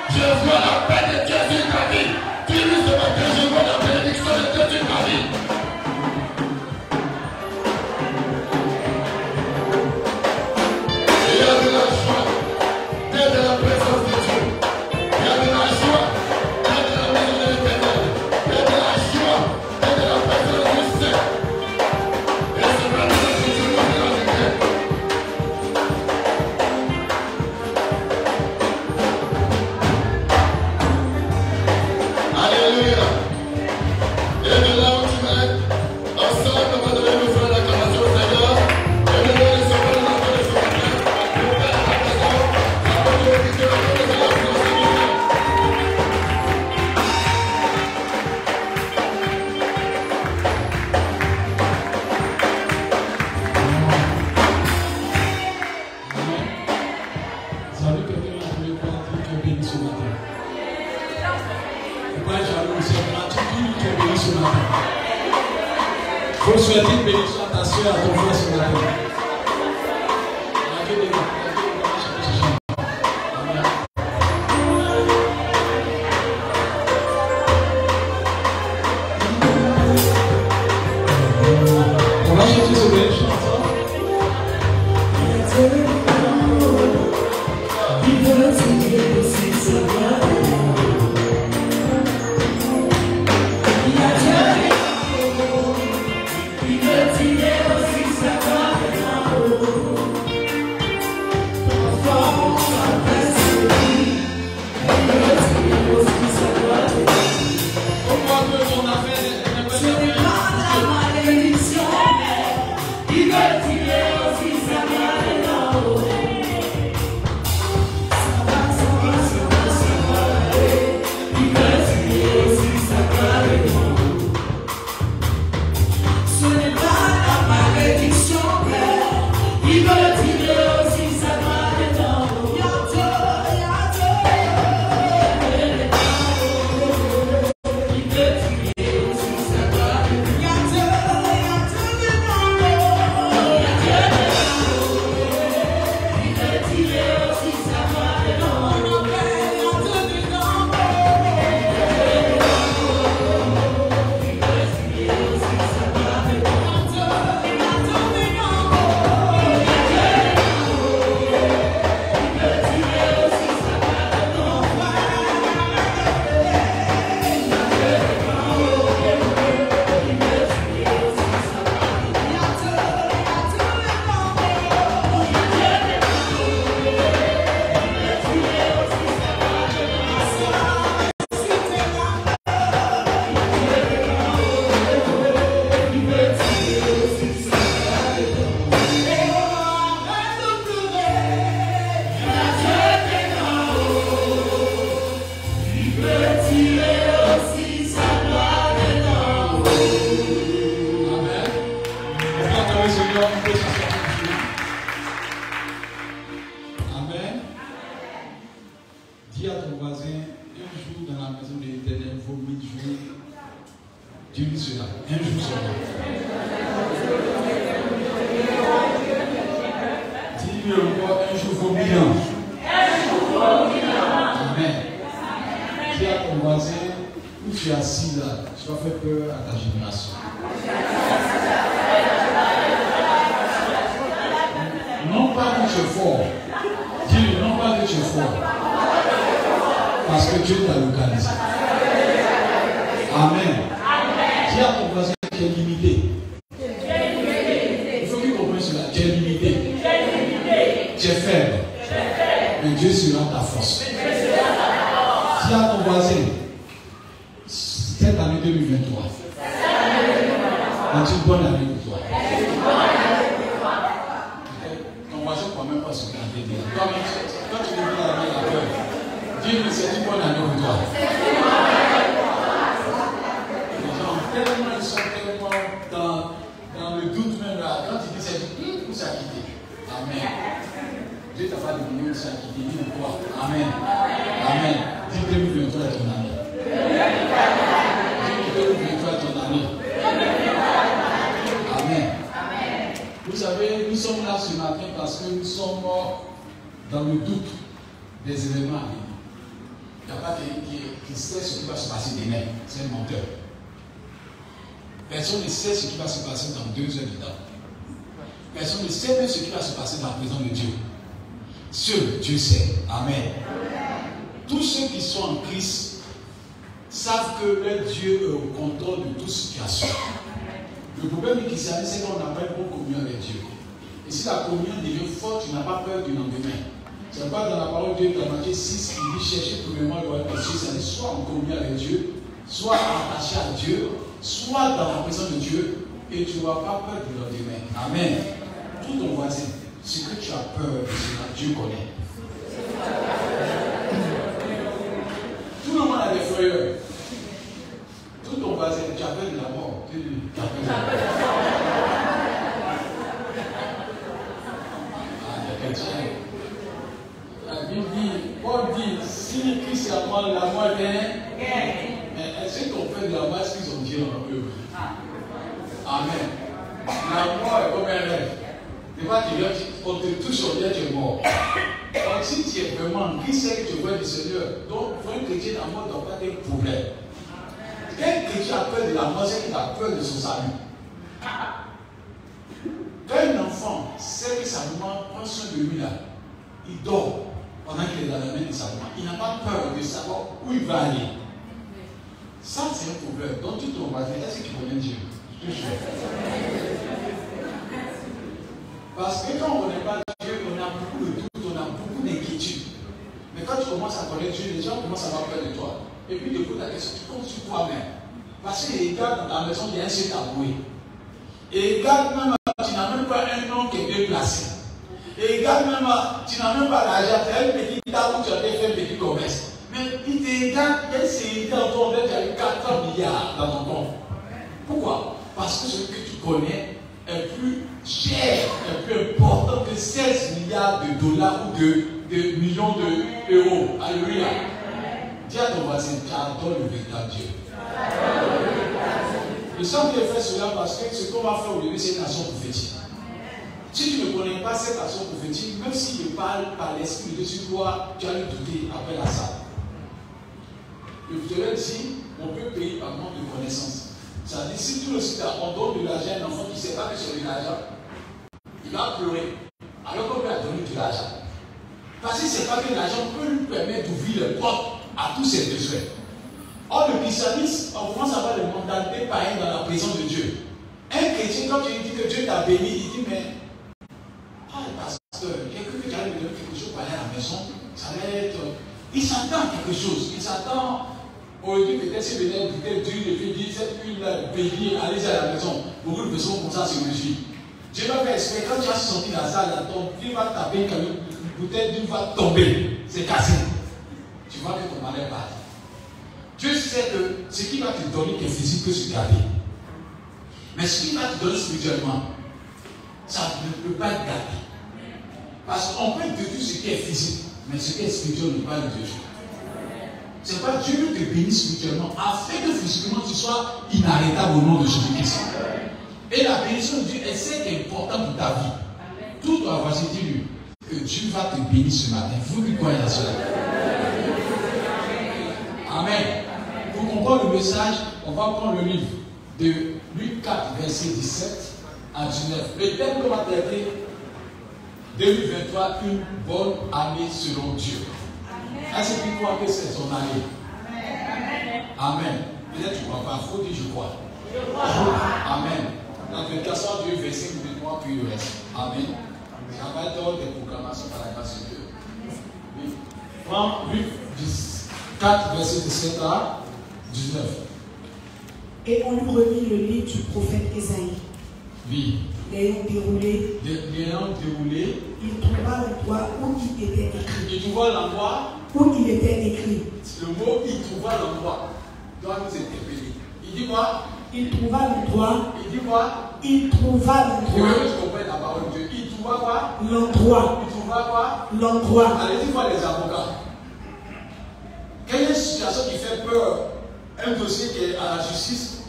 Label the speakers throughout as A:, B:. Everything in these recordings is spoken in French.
A: Je vois la paix de Dieu sur ta vie. Dis-lui ce matin, je vois la bénédiction de Dieu sur ta vie. Il y a de la joie, d'être dans la présence de Dieu. Il y a de la joie, d'être dans la maison de l'Éternel. Il y a de la joie, d'être dans la présence du Saint. Et ce matin, je te vois de la lumière. Alléluia. Et de là où tu vas être, ensemble, on va donner nous faire l'acclamation au Seigneur. Et de là, les enfants de la foi de ce matin, nous faire l'acclamation. Avant de vous quitter, on va donner la place au Seigneur.
B: Salut quelqu'un là, je vais pas dire que béni ce matin. Pourquoi jaloux, c'est gratuit, dis-lui que béni ce matin. Il faut souhaiter une bénédiction à ta soeur, à ton frère ce matin. La Dieu des gars, on va chercher ce bénédiction ensemble. Amen. Dis à ton voisin, un jour dans la maison de l'Éternel vaut 1000 jours. Dis-lui cela, un jour seulement. Dis-lui encore, un jour vaut 1000 ans. Amen. Dis à ton voisin, où tu es assis là, tu vas faire peur à ta génération. Non pas que tu es fort. Dis-lui, non pas que tu es fort. Parce que Dieu t'a localisé. Amen. Dis à ton voisin que tu es limité. Il faut qu'il comprenne cela. Tu es limité. Tu es faible. Mais Dieu sera ta force. Dis à ton voisin, cette année 2023, est une bonne année pour toi. Ton voisin ne peut même pas se garder. Quand tu deviens la peur, dis-lui c'est une bonne année pour toi. Les gens tellement, ils sont tellement dans le doute même là. Quand tu dis c'est une où ça a quitté. Amen. Dieu t'a pas donné où ça a quitté. Dis pourquoi. Amen. Amen. Dis 2023 est ton année. Dis 2023 est ton année. Amen. Vous savez, nous sommes là ce matin parce que nous sommes dans le doute des événements à venir. qui sait ce qui va se passer demain. C'est un menteur. Personne ne sait ce qui va se passer dans 2 heures de temps. Personne ne sait même ce qui va se passer dans la présence de Dieu. Seul Dieu sait. Amen. Tous ceux qui sont en Christ savent que leur Dieu est au contrôle de toute situation. Le problème du christianisme, c'est qu'on n'a pas une bonne communion avec Dieu. Et si la communion devient forte, tu n'as pas peur du lendemain. C'est pas dans la parole de Dieu, dans Matthieu 6, il dit chercher premièrement le royaume des cieux, c'est soit en communion avec Dieu, soit attaché à Dieu, soit dans la présence de Dieu, et tu n'auras pas peur du lendemain. Amen. Tout ton voisin, ce que tu as peur de cela, Dieu connaît. Tout le monde a des frayeurs. Tout ton voisin, tu as peur de la mort. Tu as peur de la mort. La Bible dit, Paul dit, si Christ est à moi, la mort vient. Mais est-ce qu'on fait de la mort, est-ce qu'ils ont dit en eux? Amen. La mort est comme un rêve. Tu vois, on te touche au bien, tu es mort. Donc si tu es vraiment, qui sait que tu vois du Seigneur? Donc, pour un chrétien, la mort ne doit pas être un problème. Quel chrétien a peur de la mort, c'est qu'il a peur de son salut. Quand un enfant sait que sa maman prend soin de lui là, il dort pendant qu'il est dans la main de sa maman. Il n'a pas peur de savoir où il va aller. Ça, c'est un problème. Donc, tout ton voisin, est-ce que tu connais Dieu? Parce que quand on ne connaît pas Dieu, on a beaucoup de doutes, on a beaucoup d'inquiétudes. Mais quand tu commences à connaître Dieu, les gens commencent à avoir peur de toi. Et puis, du coup, la question, tu comptes sur toi-même. Parce que les gars, dans ta maison, il y a un seul taboué. Et regarde même, tu n'as même pas un nom qui est bien placé. Et regarde même, tu n'as même pas l'argent, tu as un petit table où tu as fait un petit commerce. Mais il te regarde, il s'est dans ton compte, tu as eu 400 milliards dans ton compte. Pourquoi? Parce que ce que tu connais est plus cher, est plus important que 16 milliards de dollars ou de millions d'euros. Alléluia. Dis à ton voisin, tu adores le véritable Dieu. Le Seigneur fait cela parce que ce qu'on va faire aujourd'hui, c'est une action prophétique. Si tu ne connais pas cette action prophétique, même s'il parle par l'Esprit de Dieu, tu vas lui douter après la salle. Le Dieu dit, on peut payer par manque de connaissance. Ça dit, si tout le site on donne de l'argent à un enfant qui ne sait pas que c'est de l'argent, il va pleurer. Alors qu'on lui a donné de l'argent. Parce qu'il ne sait pas que l'argent peut lui permettre d'ouvrir les portes à tous ses besoins. Or, le christianisme, on commence à avoir des mentalités païennes dans la présence de Dieu. Un chrétien, quand tu lui dis que Dieu t'a béni, il dit, mais, pasteur, il y a que j'allais me donner quelque chose pour aller à la maison, ça va être. Il s'attend à quelque chose. Il s'attend. Aujourd'hui, peut-être si vous venez peut-être Dieu le dit, cette huile-là, béni, allez à la maison. Beaucoup de personnes comme ça se réjouissent. Dieu va faire exprès, quand tu vas sortir la salle, ton pied va taper, une bouteille d'huile va tomber. C'est cassé. Tu vois que ton malheur part. Dieu sait que ce qui va te donner qui est physique peut se garder. Mais ce qui va te donner spirituellement, ça ne peut pas être gardé. Parce qu'on peut déduire ce qui est physique, mais ce qui est spirituel ne peut pas le déduire. C'est pas Dieu te bénit spirituellement, afin que physiquement tu sois inarrêtable au nom de Jésus-Christ. Et la bénédiction de Dieu est celle qui est importante pour ta vie. Tout doit avoir dit lui que Dieu va te bénir ce matin. Vous lui croyez à cela. Amen. Pour comprendre le message, on va prendre le livre de Luc 4, verset 17 à 19. Le thème qu'on va traiter 2023, une bonne année selon Dieu. Est-ce que tu crois que c'est son année? Amen. Peut-être tu ne crois pas, il faut dire je crois. Amen. Dans le cas Dieu, verset 23, puis le reste. Amen. Ça va être des proclamations par la grâce de Dieu. Oui. Prends Luc 4, verset 17 à 19.
C: Et on lui remit le livre du prophète Ésaïe.
B: Oui.
C: L'ayant déroulé,
B: il
C: trouva l'endroit où il était écrit.
B: Il trouva l'endroit
C: où il était écrit.
B: Le mot il trouva l'endroit doit nous interpeller. Il dit quoi?
C: Il trouva l'endroit.
B: Il dit quoi?
C: Il trouva l'endroit.
B: Je comprends la parole de Dieu. Il trouva quoi?
C: L'endroit.
B: Il trouva quoi?
C: L'endroit.
B: Allez-y voir les avocats. Quelle est une situation qui fait peur? Un dossier qui est à la justice,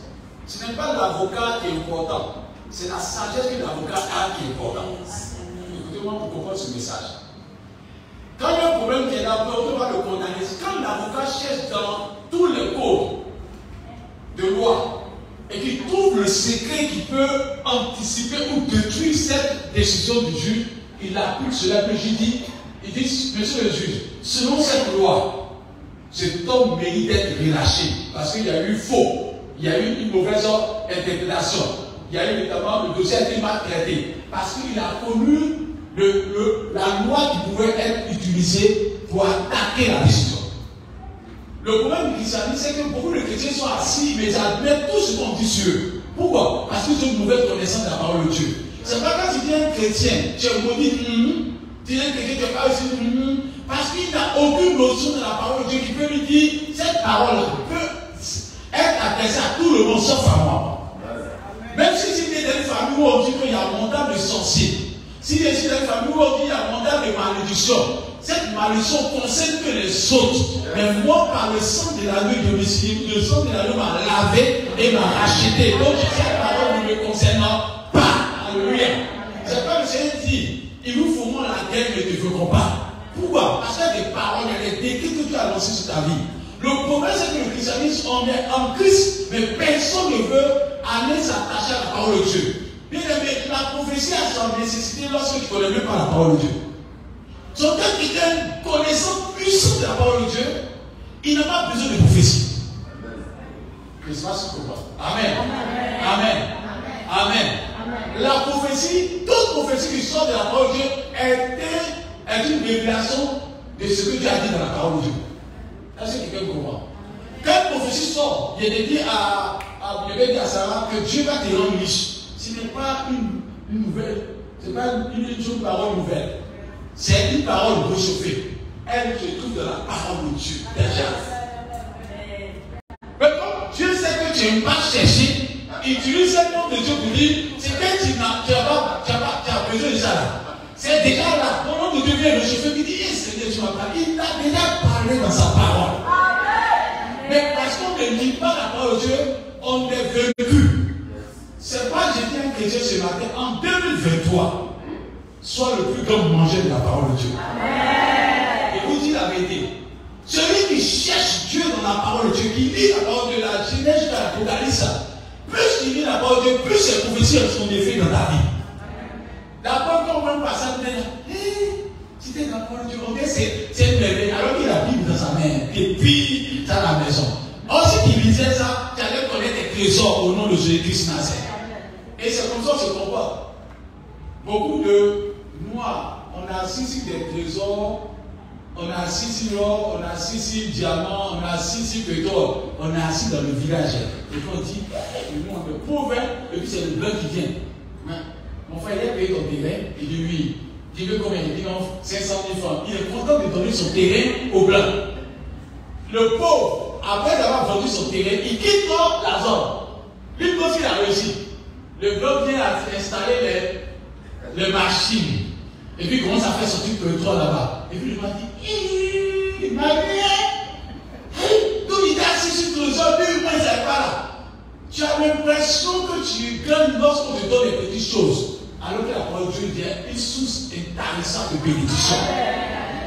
B: ce n'est pas l'avocat qui est important. C'est la sagesse que l'avocat a qui est importante. Écoutez-moi pour comprendre ce message. Quand il y a un problème qui est là, on ne peut pas le condamner. Quand l'avocat cherche dans tous les codes de loi et qui trouve le secret qui peut anticiper ou détruire cette décision du juge, il applique cela. Le juge dit, il dit, monsieur le juge, selon cette loi, cet homme mérite d'être relâché parce qu'il y a eu faux, il y a eu une mauvaise interprétation, il y a eu notamment le dossier a été mal traité parce qu'il a connu la loi qui pouvait être utilisée pour attaquer la décision. Le problème du christianisme, c'est que beaucoup de chrétiens sont assis, mais ils admettent tout ce qu'on dit sur eux. Pourquoi? Parce qu'ils ont une mauvaise connaissance de la parole de Dieu. C'est pas quand tu viens chrétien, tu es maudit, tu viens chrétien, tu es pas aussi, parce qu'il n'a aucune notion de la parole de Dieu qui peut lui dire, cette parole-là peut être adressée à tout le monde sauf à moi. Même si tu es dans une famille où on dit qu'il y a un mandat de sorcier, si tu es dans une famille où on dit qu'il y a un mandat de malédiction, cette malédiction concerne que les autres. Mais moi, par le sang de l'agneau de Messie, le sang de l'agneau m'a lavé et m'a racheté. Donc, cette parole ne me concerne pas. Alléluia. C'est pas le Seigneur dit, il nous faut moins la guerre, mais ne veut pas. Pourquoi? Parce qu'il y a des paroles, il y a des décrets que tu as lancés sur ta vie. Le problème, c'est que le christianisme, on est en Christ, mais personne ne veut aller s'attacher à la parole de Dieu. Bien aimé, la prophétie a son nécessité lorsque tu ne connais même pas la parole de Dieu. Donc, quand quelqu'un a une connaissance puissante de la parole de Dieu, il n'a pas besoin de prophétie. Amen. Amen. Amen. La prophétie, toute prophétie qui sort de la parole de Dieu est une révélation de ce que Dieu a dit dans la parole de Dieu. Est-ce que quelqu'un comprend? Quand une prophétie sort, je vais dire à Sarah que Dieu va te rendre riche. Ce n'est pas une nouvelle, ce n'est pas une parole nouvelle. C'est une parole réchauffée. Elle se trouve dans la parole de Dieu déjà. Mais comme Dieu sait que tu n'aimes pas chercher, utilise le nom de Dieu pour dire, c'est que tu as besoin de ça là. C'est déjà là. Ton nom de Dieu vient réchauffer, il dit, Seigneur, tu m'as parlé. Il t'a déjà parlé dans sa parole. Mais parce qu'on ne lit pas la parole de Dieu, on est vaincu. C'est pas, j'ai dit à un chrétien ce matin, en 2023, sois le plus grand mangeur de la parole de Dieu. Amen. Et vous dites la vérité. Celui qui cherche Dieu dans la parole de Dieu, qui lit la parole de la Genèse jusqu'à l'Apocalypse, plus il lit la parole de Dieu, plus ses prophéties sont effets dans ta vie. D'abord, quand on va passer à si tu es dans la parole de Dieu, on dit c'est une merveille, alors qu'il a la Bible dans sa main, et puis dans la maison. Or, si tu lisais ça, tu allais connaître tes trésors au nom de Jésus-Christ Nazareth. Et c'est comme ça qu'on se comporte. Beaucoup de noirs, on a assis des trésors, on a assis l'or, on a assis diamant, on a assis pétrole, on a assis dans le village. Et puis on dit, nous on est pauvres, et puis c'est le blanc qui vient. Mon frère, il a payé ton terrain, il dit oui. Il veut combien? Il dit non, 500 000 francs. Il est content de donner son terrain au blanc. Le pauvre, après avoir vendu son terrain, il quitte la zone. Lui, quand il a réussi, le blanc vient installer les machines. Et puis il commence à faire sortir le pétrole là-bas. Et puis il m'a dit, il m'a dit, donc il est assis sur le sol, lui, moi, il n'est pas là. Tu as l'impression que tu gagnes lorsqu'on te donne des petites choses. Alors que la parole de Dieu devient une source intéressante de bénédiction.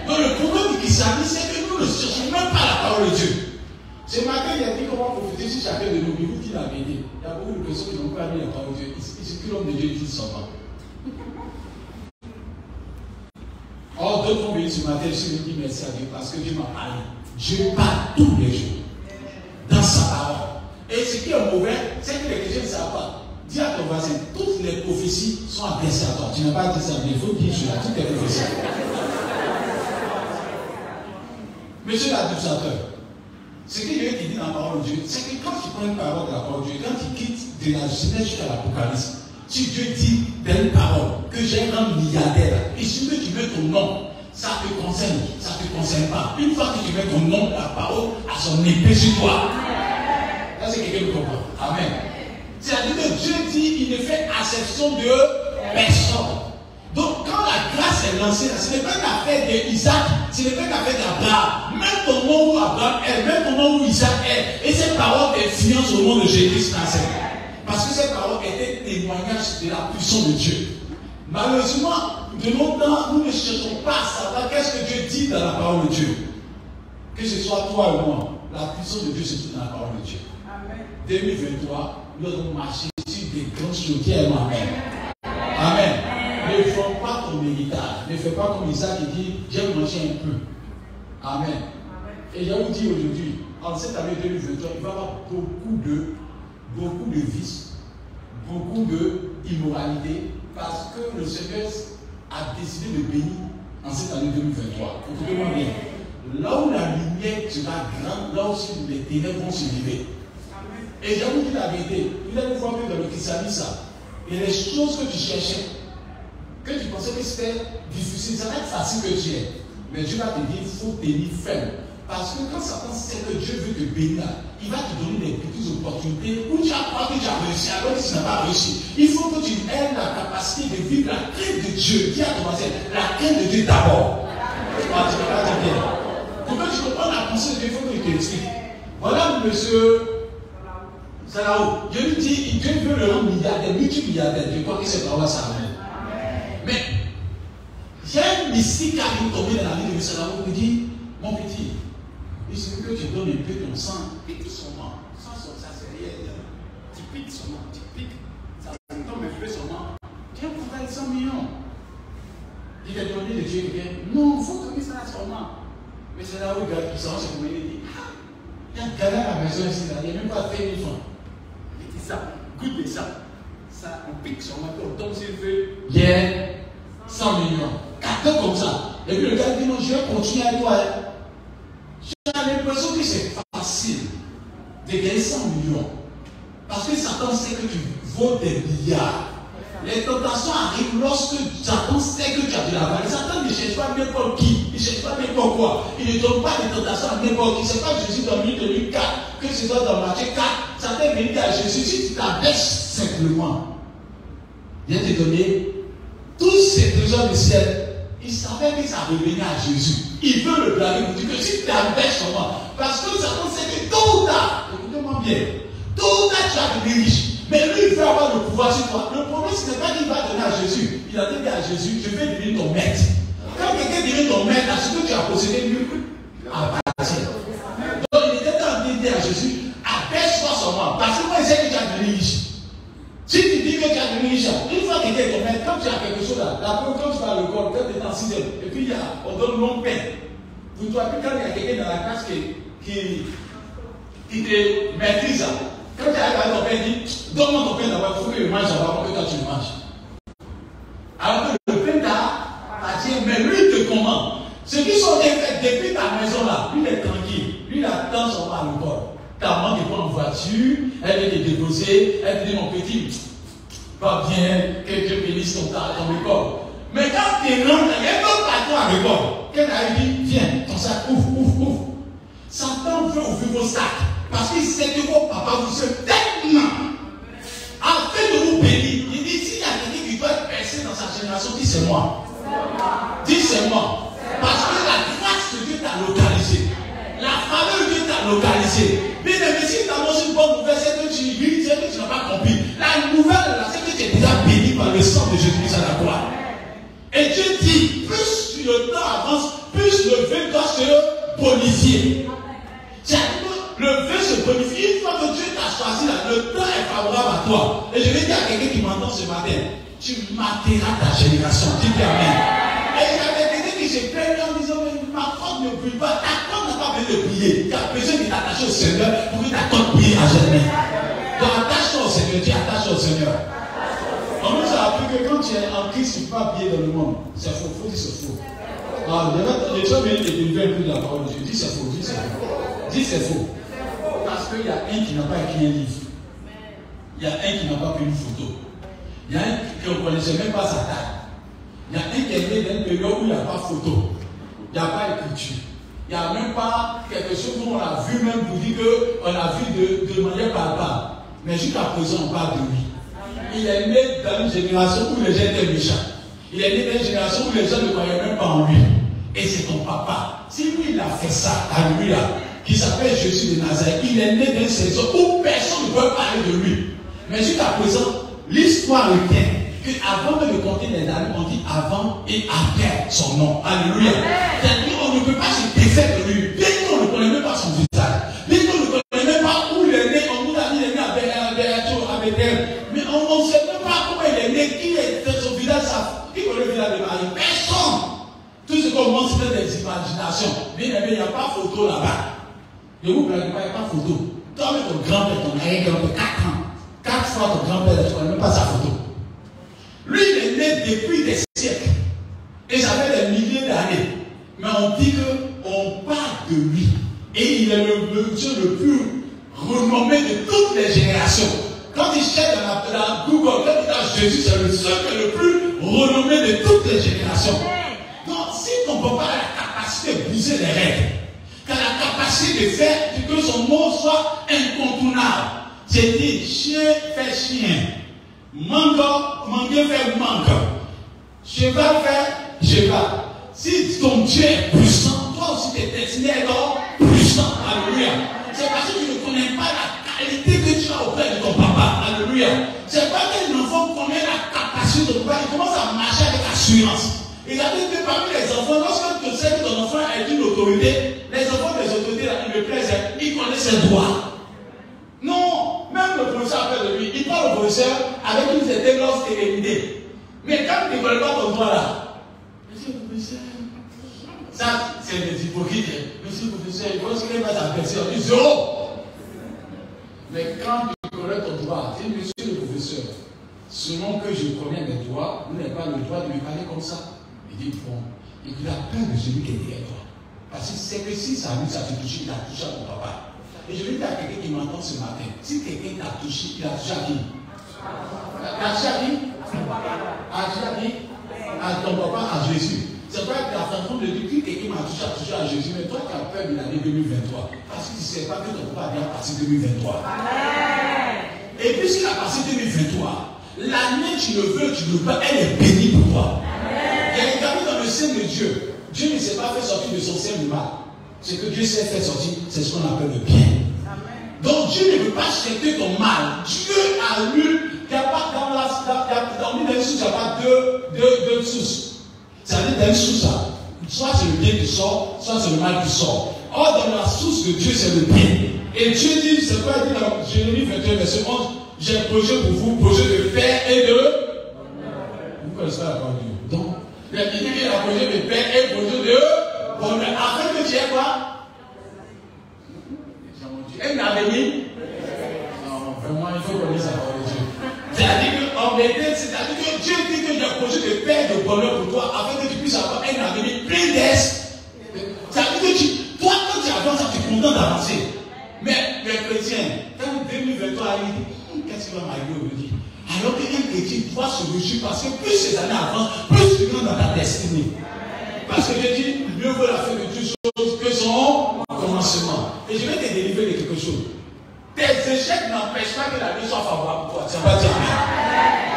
B: Donc le problème du christianisme, c'est que nous ne cherchons même pas la parole de Dieu. Ce matin, il a dit comment profiter si chacun de nous, il vous dit la vérité. Il y a beaucoup de personnes qui n'ont pas mis la parole de Dieu. C'est que l'homme de Dieu dit son nom. Or, d'autres vont venir ce matin, je me dis merci à Dieu parce que Dieu m'a parlé. Dieu parle tous les jours dans sa parole. Et ce qui est mauvais, c'est que les chrétiens ne savent pas. Dis à ton voisin, toutes les prophéties sont adressées à toi. Tu n'as pas dit ça, mais il faut dire cela, toutes les prophéties. Monsieur l'administrateur, ce que Dieu dit dans la parole de Dieu, c'est que quand tu prends une parole de la parole de Dieu, quand tu quittes de la Genèse jusqu'à l'Apocalypse, si Dieu dit d'une parole que j'ai un milliardaire, et si tu mets ton nom, ça te concerne, ça ne te concerne pas. Une fois que tu mets ton nom, la parole a son épée sur toi. Là, c'est quelqu'un qui comprend. Amen. C'est-à-dire que Dieu dit, il ne fait acception de personne. Donc, quand la grâce est lancée, ce n'est pas une affaire d'Isaac, ce n'est pas une affaire d'Abraham. Même ton nom où Abraham est, même ton nom où Isaac est, et cette parole influence au nom de Jésus-Christ. Parce que cette parole était témoignage de la puissance de Dieu. Malheureusement, de nos temps, nous ne cherchons pas à savoir qu'est-ce que Dieu dit dans la parole de Dieu. que ce soit toi ou moi, la puissance de Dieu se trouve dans la parole de Dieu. Amen. 2023, nous allons marcher sur des grands chantiers. Amen. Amen. Ne fais pas ton héritage. Ne fais pas comme Isaac qui dit j'ai mangé un peu. Amen. Et je vous dis aujourd'hui, en cette année 2023, il va y avoir beaucoup de vices, beaucoup d'immoralité, parce que le Seigneur a décidé de bénir en cette année 2023. Écoutez-moi bien. Là où la lumière sera grande, là aussi les ténèbres vont se lever. Et je vous dis la vérité, vous allez voir que dans le christianisme, il y a des choses que tu cherchais, que tu pensais que c'était difficile, ça va être facile que tu aies. Mais Dieu va te dire, il faut tenir ferme. Parce que quand Satan sait que Dieu veut te bénir, il va te donner des petites opportunités où tu as crois que tu as réussi, alors que tu n'as pas réussi. Il faut que tu aies la capacité de vivre la crainte de Dieu. Dis à ton voisin, la crainte de Dieu d'abord. Ah, tu ne peux pas dire bien. Pour que tu comprennes la pensée de Dieu, il faut que je t'explique. Voilà, monsieur Sarao. Je lui dis, Dieu veut le rendre milliardaire, multimilliardaire. Je crois que c'est pas ça. Mais, j'ai un mystique qui arrive tombé dans la vie de M. Sarao qui dit, mon petit, il suffit que tu donnes un peu ton sang, pique son sang. Sans son sang, c'est rien. Tu piques son sang, tu piques. Ça tombe un peu son sang. Tiens, pour faire 100 millions. Il t'a donné de Dieu quelqu'un. Non, il faut donner ça à son nom. Mais c'est là où il regarde tout ça, c'est comme il dit. Il y a un gars à la maison ici, il n'y a même pas 20 000 francs. Il dit ça, goûte de ça. Ça, on pique son sang, on tombe sur le feu. Il y a 100 millions. 4 ans comme ça. Et puis le gars dit non, je vais continuer à toi. J'ai l'impression que c'est facile de gagner 100 millions. Parce que Satan sait que tu vaux des milliards. Les tentations arrivent lorsque Satan sait que tu as de la valeur. Satan ne cherche pas n'importe qui. Il ne cherche pas n'importe quoi. Il ne donne pas des tentations à n'importe qui. Ce n'est pas Jésus dans Luc 4, que ce soit dans Matthieu 4. Satan est venu à Jésus. Si tu t'abaisses simplement, viens te donner tous ces trésors du ciel. Il savait que ça revenait à Jésus. Il veut le blâmer pour dire que si tu t'abaisses seulement, parce que Satan sait que tôt ou tard, écoutez-moi bien, tôt ou tard tu vas devenir riche. Mais lui, il veut avoir le pouvoir sur toi. Le problème, ce n'est pas qu'il va donner à Jésus. Il a dit à Jésus, je vais devenir ton maître. Quand quelqu'un devient ton maître, à ce que tu as possédé, lui appartient. Donc, il était en train de dire à Jésus, abaisse-toi seulement. Parce que moi, je sais que tu as devenu riche. Si tu dis que tu as devenu riche, une fois que quelqu'un est ton maître, quand tu as quelque chose là, la preuve, quand tu vas à l'école, quand tu es en 6e, et puis on donne mon pain. Pour toi, puis quand il y a quelqu'un dans la classe qui te maîtrise, quand tu arrives à ton pain, il dit, donne-moi ton pain d'abord, il faut que je mange d'abord pour que toi tu le manges. Alors que le pain t'appartient, mais lui te commande. Ceux qui sont bien faits depuis ta maison là, lui il est tranquille, lui il attend son à l'école. Ta maman te prend en voiture, elle vient te déposer, elle te dit mon petit, va bien, que Dieu bénisse ton école. Mais quand tu rentres, il y a un autre patron à l'école. Quand elle dit, viens, ton sac, ouvre. Satan veut ouvrir vos sacs. Parce qu'il sait que vos papas vous êtes tellement en train de vous bénir. Il dit, s'il y a quelqu'un qui doit être percé dans sa génération, dis c'est moi. Dis c'est moi. Parce que la grâce de Dieu t'a localisé. La faveur de Dieu t'a localisé. Mais si tu annonces une bonne nouvelle, c'est que tu vis, c'est que tu n'as pas compris. La nouvelle, c'est que tu es déjà béni par le sang de Jésus-Christ à la croix. Et Dieu dit, plus le temps avance, plus le vœu doit se bonifier. C'est-à-dire que le vœu se bonifie. Une fois que Dieu t'a choisi, là, le temps est favorable à toi. Et je vais dire à quelqu'un qui m'entend ce matin, tu marqueras ta génération. Dis Amen. Et j'avais quelqu'un qui se plaignait en disant, mais ma corde ne brille pas. Ta corde n'a pas besoin de briller. Tu as besoin de t'attacher au Seigneur pour que ta corde brille à jamais. Donc attache-toi au Seigneur. Tu attaches au Seigneur. On nous a appris que quand tu es en Christ, tu ne peux pas briller dans le monde. C'est faux. Faut dire c'est faux. Ah, les gens viennent te délivrer un peu de la parole de Dieu. Dis c'est faux. Dis c'est faux. Dis c'est faux. Parce qu'il y a un qui n'a pas écrit un livre. Il y a un qui n'a pas pris une photo. Il y a un qui ne connaissait même pas sa taille. Il y a un qui est né dans une période où il n'y a pas photo. Il n'y a pas écriture. Il n'y a même pas quelque chose où on a vu même pour dire qu'on a vu de manière palpable. Mais jusqu'à présent, on parle de lui. Il est né dans une génération où les gens étaient méchants. Il est né dans une génération où les gens ne croyaient même pas en lui. Et c'est ton papa. Si lui, il a fait ça, alléluia, qui s'appelle Jésus de Nazareth, il est né dans une saison où personne ne peut parler de lui. Mais jusqu'à présent, l'histoire retient qu'avant de compter les années, on dit avant et après son nom. Alléluia. C'est-à-dire qu'on ne peut pas se défaire de lui. Bien qu'on ne Ne vous blaguez pas, il n'y a pas de photo. Toi, avec ton grand-père, ton arrière-grand-père, 4 ans. 4 fois ton grand-père, tu ne connais même pas sa photo. Lui, il est né depuis des siècles. Et ça fait des milliers d'années. Mais on dit qu'on parle de lui. Et il est le Dieu le plus renommé de toutes les générations. Quand il cherche dans la Google, quand il a Jésus, c'est le seul qui est le plus renommé de toutes les générations. Donc, si ton papa a la capacité de briser les règles, qui a la capacité de faire que son mot soit incontournable, c'est dit chien fait chien, mangue fait mangue, cheval fait cheval. Si ton Dieu est puissant, toi aussi tu es destiné à être puissant. Alléluia. C'est parce que tu ne connais pas la qualité que tu as auprès de ton papa. Alléluia. C'est pas qu'un enfant connaît la capacité de ton papa, il commence à marcher avec assurance. Il a dit que parmi les enfants, lorsque tu sais que ton enfant est une autorité, les enfants des autorités, ils me plaisent, ils connaissent ses droits. Non, même le professeur appelle de lui, il parle au professeur avec une certaine stérilité. Mais quand tu ne connais pas ton droit là, monsieur le professeur, ça c'est des hypocrites. Monsieur le professeur, il pense qu'il va s'apercevoir, il dit zéro. Mais quand tu connais ton droit, dis monsieur le professeur, selon que je connais mes droits, vous n'avez pas le droit de me parler comme ça. Il dit bon, il a peur de celui qui est derrière toi. Parce que c'est que si ça lui, ça te touche, il a touché à ton papa. Et je vais dire à quelqu'un qui m'entend ce matin, si quelqu'un t'a touché, il a touché à qui? Il a touché à qui? À qui? À ton papa, à Jésus. C'est vrai que la façon de dire que quelqu'un m'a touché à Jésus, mais toi tu as peur de l'année 2023. Parce que tu ne sais pas que ton papa a bien passé 2023. Et puisqu'il a passé 2023, l'année tu le veux, tu ne veux pas, elle est bénie pour toi. Il y a une gamine dans le sein de Dieu. Dieu ne s'est pas fait sortir de son sein du mal. Ce que Dieu s'est fait sortir, c'est ce qu'on appelle le bien. Donc Dieu ne veut pas chercher ton mal. Dieu a lu, il n'y a pas dans une source, il n'y a pas deux sources. C'est-à-dire dans une source, soit c'est le bien qui sort, soit c'est le mal qui sort. Or, dans la source de Dieu, c'est le bien. Et Dieu dit, c'est quoi il dit dans Jérémie 21, verset 11, j'ai un projet pour vous, projet de paix et de... Vous connaissez pas la parole de Dieu. Donc, il dit qu'il a un projet de paix et un projet de bonheur. Afin que tu aies quoi? Un avenir. Non, vraiment, il faut connaître la parole de Dieu. C'est-à-dire que Dieu dit qu'il y a un projet de paix et de bonheur pour toi, afin que tu puisses avoir un avenir plein d'est. C'est-à-dire que toi, quand tu avances, tu es content d'avancer. Mais les chrétiens, quand 2023 arrive, qu'est-ce qu'il va m'arriver aujourd'hui? Alors qu'un chrétien doit se réjouir parce que plus ces années avancent, plus tu rentres dans ta destinée. Parce que je dis, mieux vaut la fin de toutes choses que son commencement. Et je vais te délivrer de quelque chose. Tes échecs n'empêchent pas que la vie soit favorable pour toi. Ça va dire amen.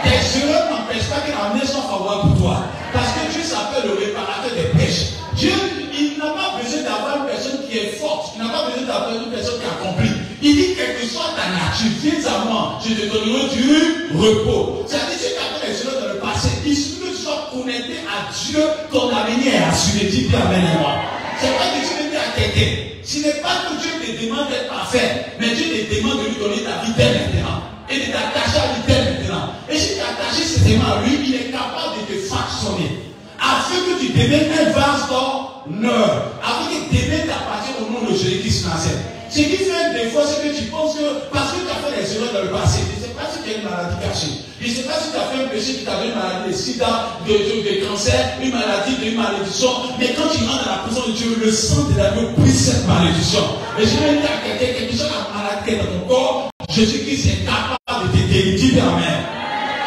B: Tes erreurs n'empêchent pas que la vie soit favorable pour toi. Parce que Dieu s'appelle le réparateur des péchés. Dieu, il n'a pas besoin d'avoir une personne qui est forte. Il n'a pas besoin d'avoir une personne qui accomplit. Il dit, quelle que soit ta nature, viens à moi, je te donnerai du repos. C'est-à-dire que si tu as fait les erreurs dans le passé, il suffit que tu sois connecté à Dieu, ton avenir est assuré. Dis bien amen à moi. C'est pas que tu veux dire à quelqu'un. Ce n'est pas que Dieu te demande d'être parfait, mais Dieu te demande de lui donner ta vie dès maintenant. Et de t'attacher à lui dès maintenant. Et si tu t'attaches certainement à lui, il est capable de te fractionner. Afin que tu deviennes un vase d'honneur. Afin que tu deviennes t'appartenir au nom de Jésus-Christ Nazareth. Ce qui fait des fois, c'est que tu penses que parce que tu as fait des erreurs dans le passé, je ne sais pas si tu as une maladie cachée. Je ne sais pas si tu as fait un péché qui t'a donné une maladie de sida, de cancer, une maladie, une malédiction. Mais quand tu rentres dans la présence de Dieu, le sang de l'agneau brise cette malédiction. Et je vais dire à quelqu'un, quelque chose la maladie dans ton corps, Jésus-Christ est capable de te guérir. Amen.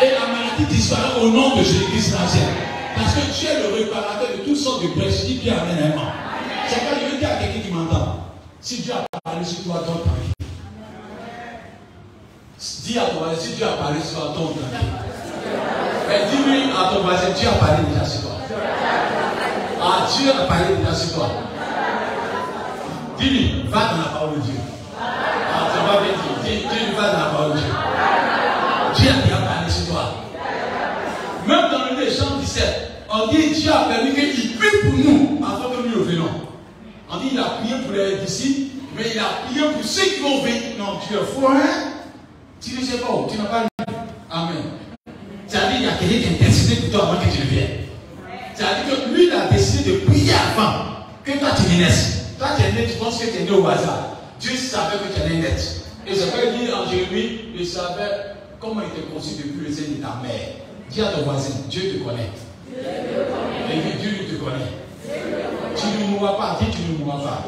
B: Et la maladie disparaît au nom de Jésus-Christ Nazareth. Parce que tu es le réparateur de toutes sortes de brèches. Dis bien amen. C'est pas je veux dire à quelqu'un qui m'entend. Si Dieu a parlé sur toi, ton tranquille. Dis à ton voisin, si Dieu a parlé sur toi, ton tranquille. Mais dis-lui à ton voisin, Dieu a parlé déjà sur toi. Ah, Dieu a parlé déjà sur toi. Dis-lui, va dans la parole de Dieu. Ah, ça va bien dire. Dis-lui, va dans la parole de Dieu. Dieu a déjà parlé sur toi. Même dans le Jean 17, on dit Dieu a permis qu'il prie pour nous avant que nous revenons. On dit il a prié pour les disciples, mais il a prié pour ceux qui vont venir. Non, tu es fou, hein? Tu ne sais pas où, tu n'as pas lu. Amen. C'est-à-dire qu'il y a quelqu'un qui a décidé pour toi avant que tu viennes. C'est-à-dire que lui, il a décidé de prier avant que toi tu naisses. Toi, tu es né, tu penses que tu es né au hasard. Dieu savait que tu avais une dette. Et c'est vrai, il dit en Jérémie, il savait comment il était conçu depuis le sein de ta mère. Dis à ton voisin, Dieu te connaît. Et Dieu te connaît. Tu ne mourras pas, dis tu ne mourras pas.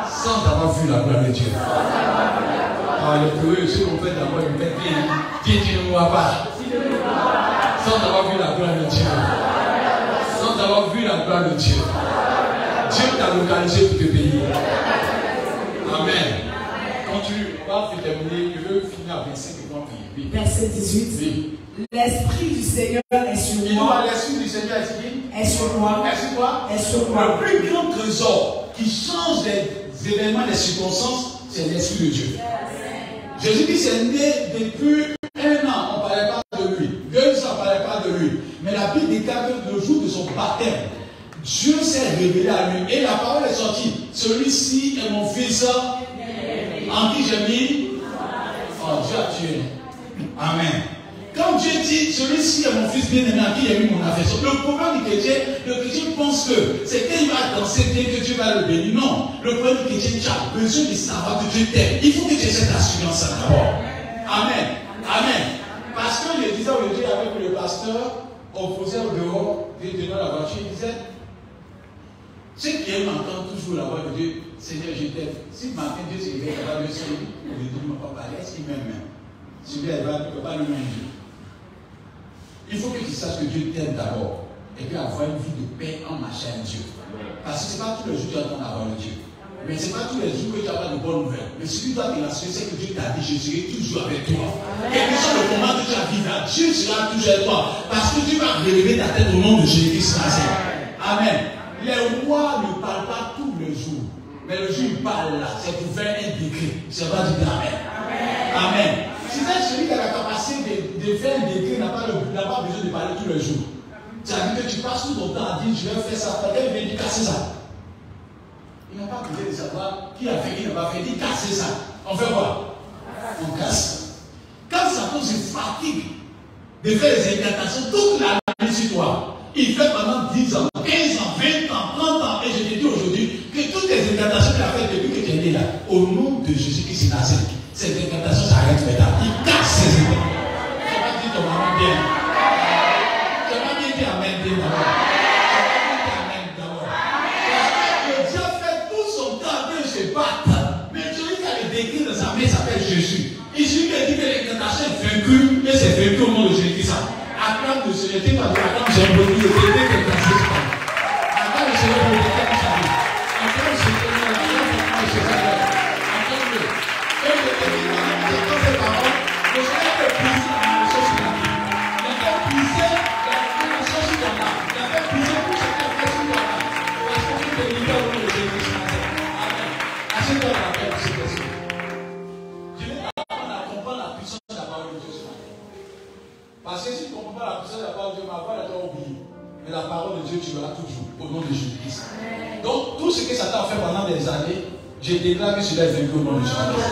B: Sans avoir vu la gloire de Dieu. Ah, les peureux, ceux qu'on fait d'abord, ils mettent bien. Dis tu ne mourras pas. Sans avoir vu la gloire de Dieu. Sans avoir vu la gloire de Dieu. Dieu t'a localisé pour te payer. Amen. Continue, on va terminer. Je veux finir à 25 et on prier. Oui.
C: Verset 18. Oui. L'Esprit du Seigneur est sur moi.
B: L'Esprit du Seigneur
C: est sur moi.
B: Est sur quoi?
C: Est sur moi.
B: Le plus grand trésor qui change les événements, les circonstances, c'est l'Esprit de Dieu. Jésus dit c'est né depuis 1 an, on ne parlait pas de lui. 2 ans, on ne parlait pas de lui. Mais la Bible déclare que le jour de son baptême, Dieu s'est révélé à lui. Et la parole est sortie. Celui-ci est mon fils en qui j'ai mis. Oh, Dieu a tué. Amen. Quand Dieu dit, celui-ci est mon fils bien-aimé en qui j'ai mis mon affection, le problème du chrétien, le chrétien pense que c'est qu'il va danser dès que Dieu va le bénir. Non. Le problème du chrétien, tu as besoin de savoir que Dieu t'aime. Il faut que tu aies cette assurance d'abord. Amen. Amen. Parce que je disais aujourd'hui avec le pasteur, on faisait au dehors, dans la voiture, il disait, ceux qui aiment entendre toujours la voix de Dieu, Seigneur, je t'aime. Si matin Dieu se réveille, il va le sauver. Je dis, mon papa, est-ce qu'il m'aime? Celui-là, il ne peut pas le manger. Il faut que tu saches que Dieu t'aime d'abord. Et puis avoir une vie de paix en marchant avec Dieu. Parce que ce n'est pas tous les jours que tu entends la voix de Dieu. Mais ce n'est pas tous les jours que tu as de bonnes nouvelles. Mais ce qui doit te rassurer, c'est que Dieu t'a dit, je serai toujours avec toi. Quel que soit le moment que tu as vécu, Dieu sera toujours avec toi. Parce que Dieu va relever ta tête au nom de Jésus-Christ. Amen. Les rois ne parlent pas tous les jours. Mais le jour où il parle là, c'est pour faire un décret. C'est pas du Amen. Amen. Si c'est celui qui a la capacité de faire un décret, n'a pas besoin de parler tous les jours. C'est-à-dire que tu passes tout ton temps à dire, je vais faire ça. Quelqu'un vient dire casser ça. Il n'a pas besoin de savoir qui a fait, qui n'a pas fait. Il dit casser ça. On fait quoi? On casse. Quand Satan se fatigue de faire les incantations toute la nuit sur toi, il fait pendant 10 ans, 15 ans, 20 ans, 30 ans. Et je te dis aujourd'hui que toutes les incantations qu'il a faites depuis que tu es né là, au nom de Jésus-Christ de Nazareth, ces incantations s'arrêtent maintenant. Il casse ces incantations. Tu vas dire ton maman bien. Tu vas bien dire Amen bien d'abord. Dieu fait tout son temps que je batte. Mais celui qui a le décret de sa main s'appelle Jésus. Il suffit de dire que l'incantation est vaincue, et c'est vaincu au nom de Jésus-Christ. Acclame le Seigneur, tu vas dire, acclame j'ai un produit, acclame le Seigneur pour le décret de sa vie. Acclame le Seigneur, acclame le Seigneur. Acclame-le. Et le décret dans ces paroles, le Seigneur peut puiser dans la ressource de la vie. Il peut puiser dans la ressource de la vie. Il peut puiser pour ce qu'il a fait sur la vie. Parce que tu es libre au nom de Jésus-Christ. Amen. Achète-toi la paix de cet esprit. Je vais apprendre à comprendre la puissance de la parole de Dieu ce matin. Parce que si tu ne comprends pas la puissance de la parole de Dieu, ma parole est oubliée. Mais la parole de Dieu, tu l'auras toujours, au nom de Jésus-Christ. Donc, tout ce que Satan a fait pendant des années, je déclare que celui-là est vaincu au nom de Jésus-Christ.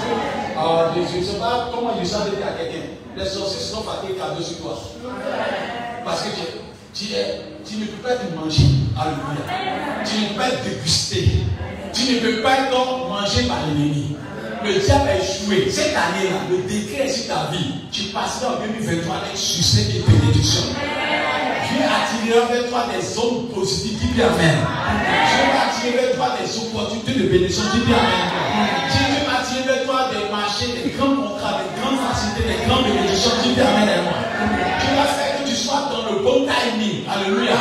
B: Alors, je ne sais pas comment je sens dire à quelqu'un. Les sorciers seront fatigués cadeaux sur toi. Parce que tu ne peux pas te manger. Alléluia. Tu ne peux pas être dégusté. Tu ne peux pas être mangé par l'ennemi. Le diable a échoué. Cette année-là, le décret est sur ta vie. Tu passeras en 2023 avec succès et bénédiction. Dieu attirera vers toi des zones positives. Dis Amen. Dieu va attirer vers toi des opportunités de bénédiction. Dis Amen. Dieu va attirer vers toi des marchés, des grands contrats, des grandes facilités, des grandes bénédictions. Dis Amen. Dieu va faire que tu sois dans le bon timing. Alléluia.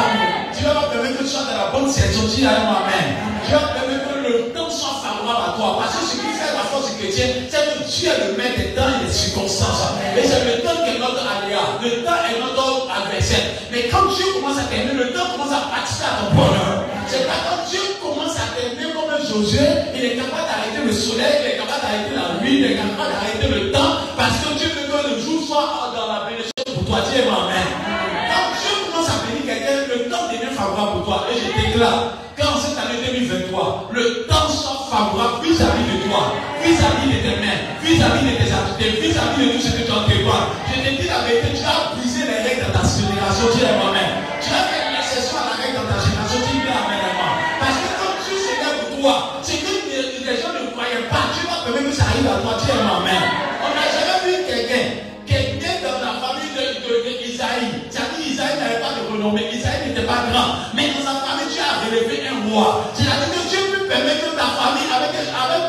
B: Dieu va permettre que tu sois dans la bonne saison. Dis Amen. Dieu va permettre que le temps soit favorable à toi. Parce que ce qui fait la force du chrétien, c'est que Dieu est le maître des temps et des circonstances. Et c'est le temps qui est notre aléa. Le temps est notre adversaire. Mais quand Dieu commence à t'aimer, le temps commence à participer à ton bonheur. C'est pas quand Dieu commence à t'aimer comme un Josué, il est capable d'arrêter le soleil, il est capable d'arrêter la nuit, il est capable d'arrêter le temps. Parce que Dieu veut que le jour soit dans la bénédiction pour toi. Dis Amen. Quand Dieu commence à bénir quelqu'un, le temps devient favorable pour toi. Et je déclare qu'en cette année 2023, le temps soit favorable vis-à-vis de toi, vis-à-vis de tes mains, vis-à-vis de tes activités, vis-à-vis de tout ce que tu entreprends. Je te dis la vérité, tu as brisé les règles dans ta génération, dis Amen. Tu as fait une exception à la règle dans ta génération, dis Amen. Parce que quand Dieu se lève pour toi, c'est que les gens ne croyaient pas permet que ça arrive à toi, tu es ma mère. On n'a jamais vu quelqu'un dans la famille d'Isaïe. C'est-à-dire Isaïe n'avait pas de renommée, Isaïe n'était pas grand. Mais dans sa famille, tu as relevé un roi. C'est-à-dire que Dieu peut permettre que ta famille, avec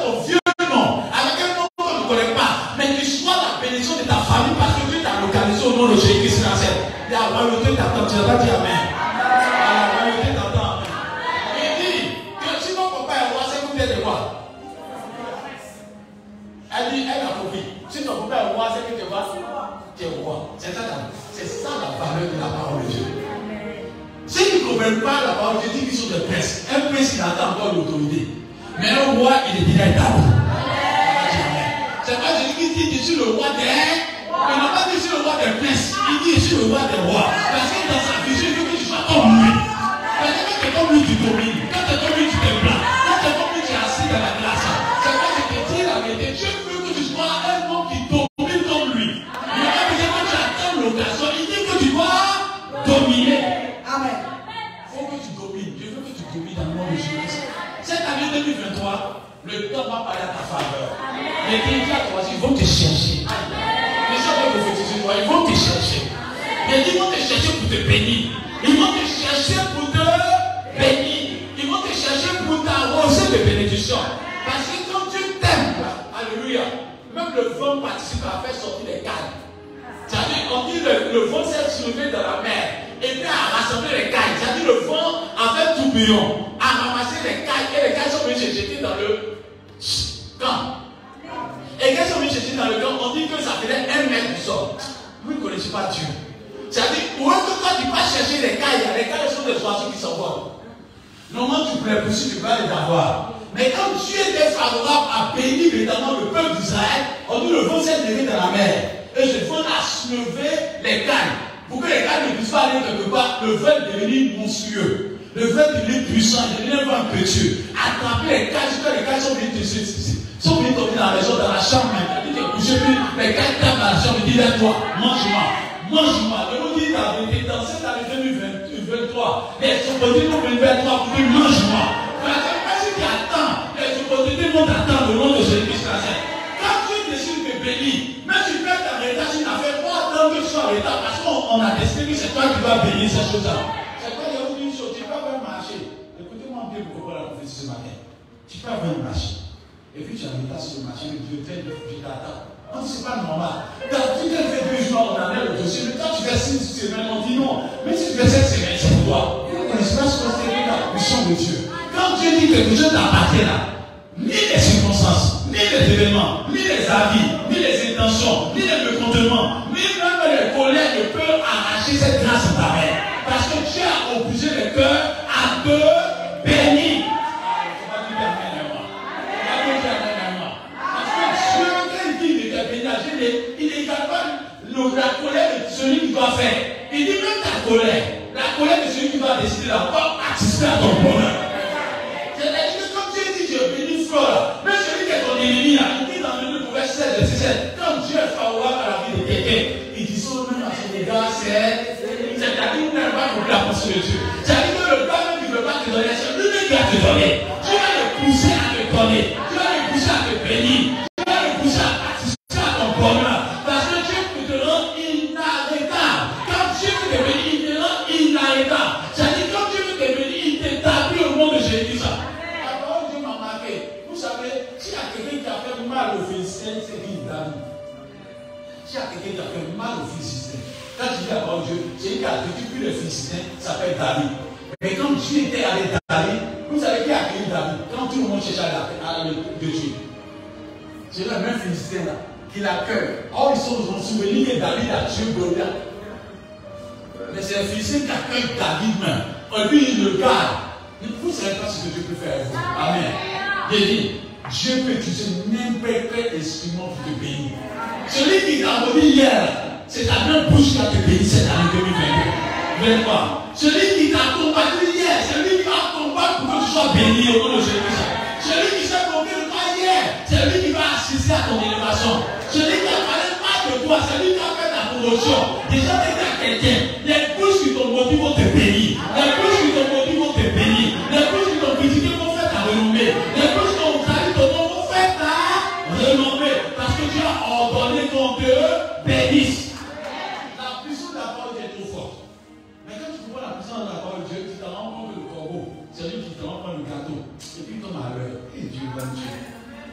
B: ton vieux nom, avec un nom qu'on ne connaît pas, mais qu'il soit la bénédiction de ta famille parce que Dieu t'a localisé au nom de Jésus-Christ. La royauté t'attend, tu n'as pas dit amen. La royauté t'attend. Il dit que si mon papa est roi, c'est que vous êtes roi. Elle dit, elle a compris. Si ton papa est roi, c'est que tu es roi. Tu es roi. C'est ça la valeur de la parole de Dieu. Ceux qui ne comprennent pas la parole de Dieu disent qu'ils sont des princes. Un prince, il attend encore l'autorité. Mais un roi, il est déjà établi. C'est pas Jésus qui dit, je suis le roi des... Il n'a pas dit je suis le roi des princes. Il dit je suis le roi des rois. Parce que dans sa vision, il veut que tu sois comme lui. Parce que quand tu es comme lui, tu domines. Quand tu es comme lui, tu te plains. Quand tu es comme lui, tu es assis dans la glace. C'est pas je te dis la vérité. Dieu veut que tu sois un homme qui domine comme lui. Il n'a pas besoin que tu attendes l'occasion. Il dit que tu dois dominer. Amen. Il faut que tu domines. Je veux que tu domines dans le nom de Jésus. Cette année 2023, le temps va parler à ta faveur. Les chrétiens, ils vont te chercher. Ils vont te chercher. Ils vont te chercher pour te bénir. Ils vont te chercher pour te bénir. Ils vont te chercher pour t'arroser de bénédictions. Parce que quand Dieu t'aime, alléluia, même le vent participe à faire sortir les cailles. C'est-à-dire, on dit le vent s'est soulevé dans la mer et puis à rassembler les cailles. C'est-à-dire, le vent a fait tourbillon, a ramassé les cailles et les cailles sont venues se jeter dans le camp. Et quand ils sont venus chercher dans le camp, on dit que ça faisait 1 mètre du sol. Vous ne connaissez pas Dieu. C'est-à-dire, pour eux, quand tu vas chercher les cailles sont des oiseaux qui s'envolent. Normalement, tu pourrais pousser, tu vas les avoir. Mais quand Dieu était favorable à bénir évidemment le peuple d'Israël, on dit le vent s'est levé dans la mer. Et le vent a soulevé les cailles. Pour que les cailles ne puissent pas aller quelque part, le vent est devenu monstrueux. Le vent est devenu puissant, il est devenu un vent impétueux. Attraper les cailles, jusqu'à les cailles sont venus tomber dans la maison, dans la chambre même. Il dit que couché, les cailles tapent dans la chambre, il dit lève-toi, mange-moi. Mange-moi. Je vous dis la vérité, dans cette année 2023, les opportunités vont venir vers toi pour dire mange-moi. Parce que tu attends, les opportunités vont t'attendre au nom de Jésus-Christ. Quand tu décides de bénir, même si tu fais ta retard sur une affaire, pas attendre que tu sois en retard, parce qu'on a décidé que c'est toi qui vas bénir ces choses-là. C'est quoi, il y a une chose, tu peux avoir un marché. Écoutez-moi bien pourquoi la prophétie ce matin. Tu peux avoir un marché. Et puis tu as un retard sur le marché, Dieu t'aide, je t'attends. Non, c'est pas normal. Quand tu t'es fait 2 jours, on a le dossier. Mais quand tu fais 6 semaines, on dit non. Mais si tu fais 7 semaines, c'est pour toi. Vous ne connaissez pas ce que c'est que la puissance de Dieu. Quand Dieu dit que quelque chose t'appartient là, ni les circonstances, ni les événements, ni les avis, ni les intentions, ni les mécontentements, ni même les colères ne peuvent arracher cette grâce en ta main. Parce que Dieu a obligé le cœur à te bénir. Il est capable de la colère de celui qui doit faire. Il dit même ta colère, la colère de celui qui doit décider là, va participer à ton bonheur. C'est-à-dire que comme Dieu dit, je bénis Flore, même celui qui est ton ennemi, il dit dans le livre 16 de 17, quand Dieu est favorable à la vie de quelqu'un, il dit ça même à son égard, c'est-à-dire qu'il n'a pas compris la pensée de Dieu. C'est-à-dire que le Père même qui ne veut pas te donner, c'est lui-même qui va te donner. Tu vas le pousser à te donner, tu vas le pousser à te bénir. Parce que Dieu peut te rendre inarrêtable. Quand Dieu veut te bénir, il te rend inarrêtable. C'est-à-dire quand Dieu veut te bénir, il t'établit au nom de Jésus. La parole de Dieu m'a marqué. Vous savez, s'il y a quelqu'un qui a fait mal aux Philistins, c'est qui David. S'il y a quelqu'un qui a fait mal aux Philistins, quand tu dis la parole de Dieu, c'est qui a accueilli les Philistins, ça s'appelle David. Mais quand Dieu était avec David, vous savez qui a accueilli David? Quand tout le monde cherchait à de Dieu. C'est le même Philistin là. Qui l'accueille. Or, ils sont souvenirs que David a tué Goliath. Mais c'est un Philistin qui accueille David même. Lui, il le garde. Vous ne savez pas ce que Dieu peut faire avec vous. Amen. Il dit, Dieu peut utiliser n'importe quel instrument pour te bénir. Celui qui t'a béni hier, c'est ta même bouche qui a te béni cette année 2022. Celui qui t'a combattu hier, c'est lui qui va combattre pour que tu sois béni au nom de Jésus. Celui qui s'est combattu de toi hier, c'est lui qui va assister à ton élévation. Celui qui a parlé mal de toi, c'est lui qui a fait ta promotion. Déjà, tu es quelqu'un. Les bouches qui t'ont motivé vont te bénir. Les bouches qui t'ont motivé vont te bénir. Les bouches qui t'ont critiqué vont faire ta renommée. Les bouches qui t'ont trahi ton nom vont faire ta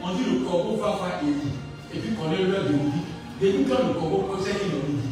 B: on dit le corbeau va voir Élie. Et puis qu'on est l'heure de midi. Depuis quand le corbeau posait le midi,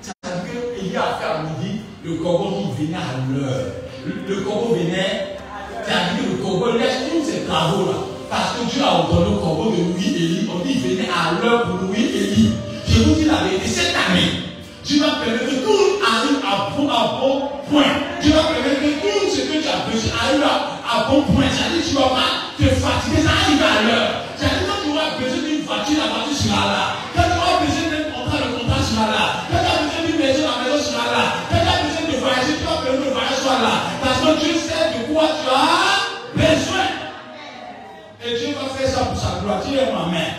B: ça veut dire qu'Élie a fait à midi, le corbeau qui venait à l'heure. Le corbeau venait, c'est-à-dire que le corbeau laisse tous ses travaux là. Parce que Dieu a ordonné au corbeau de nourrir Élie. On dit il venait à l'heure pour nourrir Élie. Je vous dis la vérité, cette année, Dieu va permettre que tout arrive à bon point. Dieu va permettre que tout ce que tu as besoin arrive à bon point. C'est-à-dire que tu ne vas pas te fatiguer, ça arrive à l'heure. C'est-à-dire que quand tu auras besoin d'une voiture, la voiture sera là. Quand tu auras besoin d'un contrat, le contrat sera là. Quand tu as besoin d'une maison, la maison sera là. Quand tu as besoin de voyager, tu vas permettre que le voyage soit là. Parce que Dieu sait de quoi tu as besoin. Et Dieu va faire ça pour sa gloire. Dieu est ma main.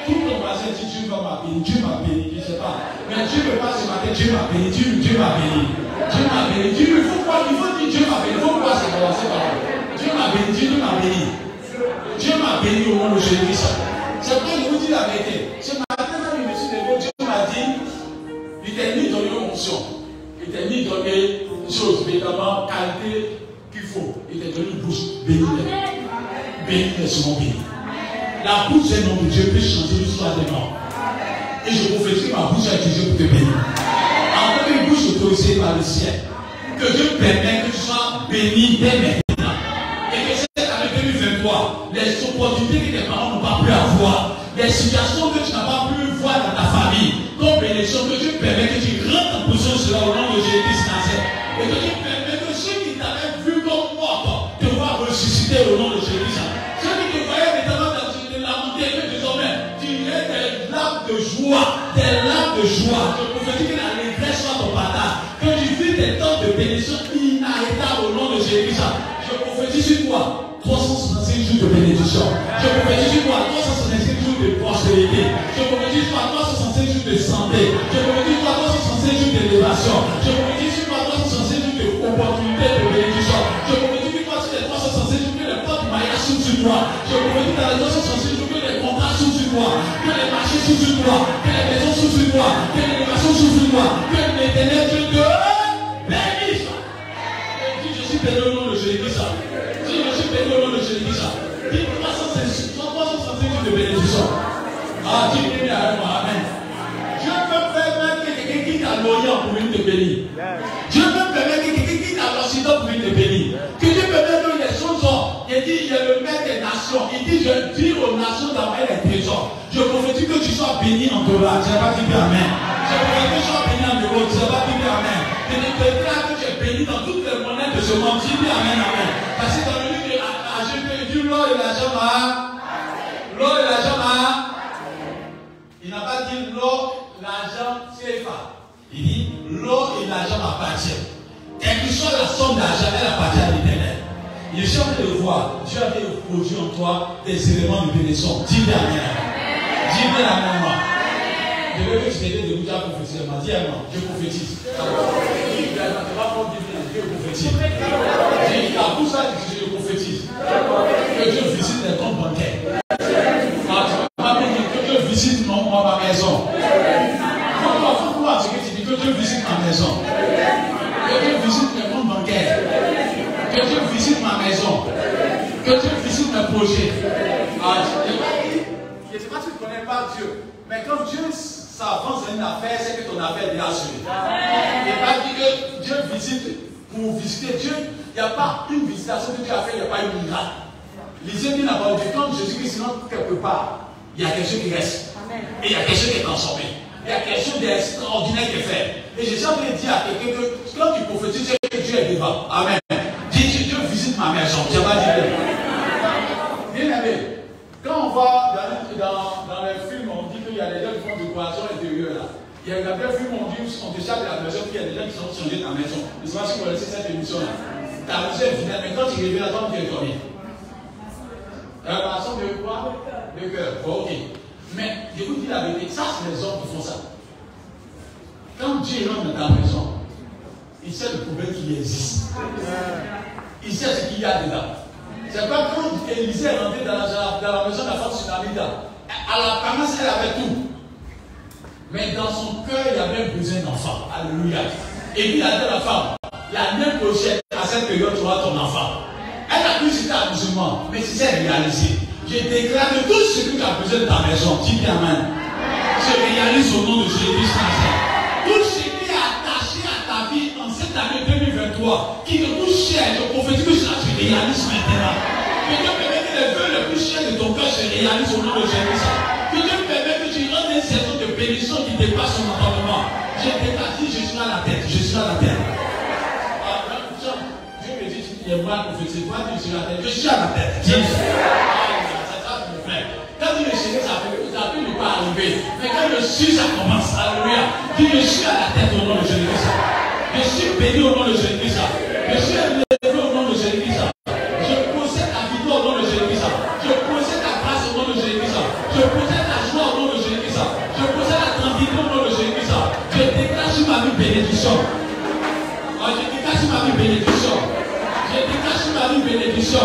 B: Tout le monde dit Dieu va m'appeler, Dieu m'a béni, je ne sais pas. Mais Dieu ne veut pas se matin, Dieu m'a béni, Dieu m'a béni. Dieu m'a béni. Dieu, il faut quoi? Il faut dire Dieu m'a béni. Il faut quoi se commencer par là? Dieu m'a béni, Dieu m'a béni. Dieu m'a béni au nom de Jésus-Christ. C'est pourquoi je vous dis la vérité. Ce matin, quand je me suis levé, Dieu m'a dit, il t'a ni donné une onction, il t'a ni donné une chose, notamment qualité qu'il faut. Il t'a donné une bouche bénie. Béni est souvent béni. La bouche est nom de Dieu peut changer l'histoire des morts. Et je prophétise que ma bouche est utilisée pour te bénir. En tant qu'une bouche autorisée par le ciel, que Dieu permet que tu sois béni dès maintenant. Et que cette année 2023, les opportunités que tes parents n'ont pas pu avoir, les situations que tu n'as pas pu voir dans ta famille, comme bénédiction, que Dieu permet que tu rentres en position sur le nom de Jésus Nazareth. Et que Dieu permet que ceux qui t'avaient vu comme mort te voient ressusciter au nom de Jésus. Ceux qui te voyaient maintenant dans que désormais tu es des larmes de joie, Je prophétise que la régresse soit ton partage, que tu vis des temps de bénédiction inarrêtables au nom de Jésus. Je prophétise sur toi 365 jours de bénédiction. Je prophétise sur toi 365 jours de prospérité. Je prophétise sur toi 365 jours de santé. Je prophétise sur toi 365 jours d'élévation. Je prophétise sur toi 365 jours d'opportunité de bénédiction. Je prophétise sur toi sur les 365 jours que les portes du mariage s'ouvrent sur toi. Je prophétise dans les 365 jours que les contrats s'ouvrent sur toi, que les marchés s'ouvrent sur toi, que les maisons s'ouvrent sur toi, que l'élévation s'ouvre sur toi, que l'éternel Dieu te bénisse. Et dis, je suis béni au nom de Jésus-Christ. Dis, je suis béni au nom de Jésus-Christ. Dis 365 jours de bénédiction. Ah, dis béni avec moi, amen. Dieu peut permettre que quelqu'un quitte à l'Orient pour venir te bénir. Dieu peut permettre que quelqu'un quitte à l'Occident pour venir te bénir. Que Dieu peut mettre les choses en. Il dit, je le maître des nations. Il dit, je dis aux nations d'envoyer les trésors. Je prophétise que tu sois béni en dollars. Je n'ai pas dit amen. Je prophétise que tu sois béni en euros. Je n'ai pas dit amen. Je déclare que tu es béni dans toutes les monnaies de ce monde. Dis amen, amen. Parce que dans le livre de Agé, il dit l'or et l'argent l'or et l'argent il n'a pas dit l'or, l'argent, CFA. Il dit l'or et l'argent m'appartiennent. Quelle que soit la somme d'argent, elle appartient à l'Éternel. Je suis en train de voir, Dieu a produit en toi des éléments de bénédiction. Dis bien amen. Dis bien amen, moi. Je veux que tu t'aides de vous dire prophétiser. Dis amen. Je prophétise. Tu vas prendre des biens. Je prophétise. J'ai dit à tout ça, je prophétise. Que Dieu visite les comptes bancaires. Tu vas me dire que Dieu visite ma maison. Faut croire ce que tu dis. Que Dieu visite ma maison. Que Dieu visite mes comptes bancaires. Que Dieu visite ma maison. Que Dieu visite mes projets. Je ne sais pas si tu ne connais pas Dieu. Mais quand Dieu s'avance dans une affaire, c'est que ton affaire est déjà assurée. Il n'est pas dit que Dieu visite pour visiter Dieu. Il n'y a pas une visitation que Dieu a fait, il n'y a pas une miracle. Lisez bien la parole de Dieu. Quand Jésus-Christ rentre quelque part, il y a quelque chose qui reste. Et il y a quelque chose qui est transformé. Il y a quelque chose d'extraordinaire qui est fait. Et j'ai jamais dit à quelqu'un que quand tu prophétises, c'est que Dieu est devant. Amen. Dis, Dieu visite ma maison. Tu n'as pas dit bien aimé. Quand on va dans les films, on dit qu'il y a des gens qui font du poisson intérieur là. Il y a des films où on dit qu'on déchappe de la maison, puis il y a des gens qui sont changés de la maison. Je ne sais pas si vous connaissez cette émission là. Ta maison est finale, mais quand tu reviens à toi, tu es dormi. Façon de quoi? De cœur. Bon, ok. Mais je vous dis la vérité, ça c'est les hommes qui font ça. Quand Dieu rentre dans ta maison, il sait le problème qui existe. Il sait ce qu'il y a dedans. C'est pas quand Élisée est rentré dans la maison de la femme sunamita. À l'apparence, elle avait tout. Mais dans son cœur, il y avait besoin d'enfant. Alléluia. Et puis il a dit à la femme, l'année prochaine, à cette période, tu auras ton enfant. Elle a cru que c'était un musulman, mais c'est ça réalisé. Je déclare que tout ce que tu as besoin de ta maison, dis bien Amen. Je réalise au nom de Jésus-Christ. Tout ce qui est attaché à ta vie en cette année 2023, qui te coûte cher, je prophétise que cela se réalise maintenant. Que Dieu permet que les vœux les plus chers de ton cœur se réalisent au nom de Jésus-Christ. Que Dieu permet que tu rentres une saison de bénédiction qui dépasse ton entendement. Je déclare, je suis à la tête, je suis à la tête. Dieu me dit, il est mal prophétisé. Toi, tu suis à la tête, je suis à la tête. Quand tu le chéris, ça peut ne pas arriver. Mais quand je suis, ça commence. Alléluia. Dis, je suis à la tête au nom de Jésus-Christ. Je suis béni au nom de Jésus-Christ. Je suis élevé au nom de Jésus-Christ. Je possède la victoire au nom de Jésus-Christ. Je possède la grâce au nom de Jésus-Christ. Je possède la joie au nom de Jésus-Christ. Je possède la tranquillité au nom de Jésus-Christ. Je déclare sur ma vie bénédiction. Je déclare sur ma vie bénédiction. Je déclare sur ma vie bénédiction.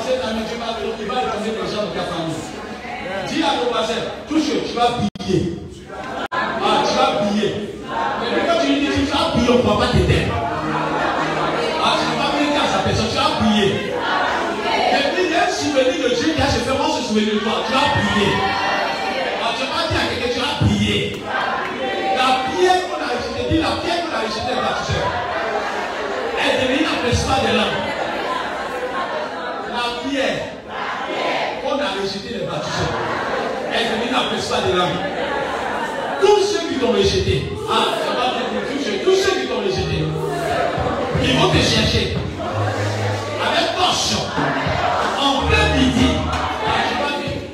B: Cette année, tu vas écraser les gens de ta famille. Dis à ton voisin, touche, tu vas briller. Tu vas briller. Mais quand tu lui dis, tu vas briller, on ne va pas t'aider. Tu ne vas pas briller à sa personne, tu vas briller. Et puis, il y a un souvenir de Dieu qui a se fait voir ce souvenir de toi, tu vas briller. Tu vas dire à quelqu'un, tu vas briller. La pierre qu'on a rejetée, dis la pierre qu'on a rejetée, elle va toucher. Elle devient la principale de l'âme. La pierre qu'on a rejeté les baptiseurs, elle devient la principale de l'âme. Tous ceux qui t'ont rejeté, tous ceux qui t'ont rejeté, ils vont te chercher avec torche en plein midi.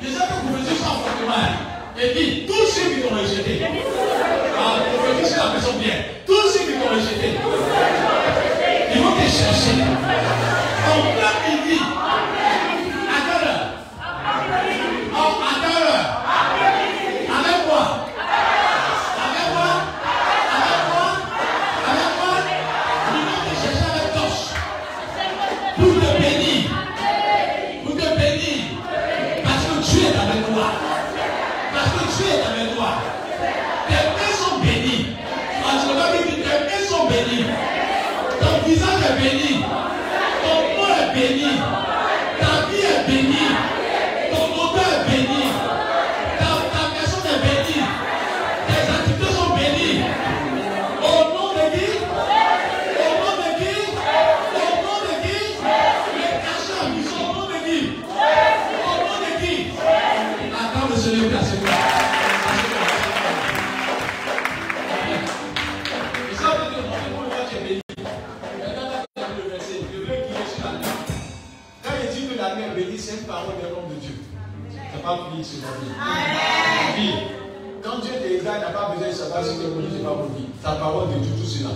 B: Je sais que vous faisiez ça fortement. Et puis, tous ceux qui t'ont rejeté, prophétise la personne bien, tous ceux qui t'ont rejeté, ils vont te chercher en plein midi. Ton visage est béni, ton nom est béni, ta vie est bénie, ton odeur est bénie, ta personne est bénie, tes activités sont bénies. Au nom de qui? Au nom de qui? Au nom de qui? Les cachets en mission, au nom de qui? Au nom de qui? Attends de se lever à ce moment. C'est une parole de l'homme de Dieu. Ça va prier sur ta vie. Quand Dieu te regarde, il n'a pas besoin de savoir si tu es connu, c'est pas pour lui. Ta parole de Dieu, tout cela.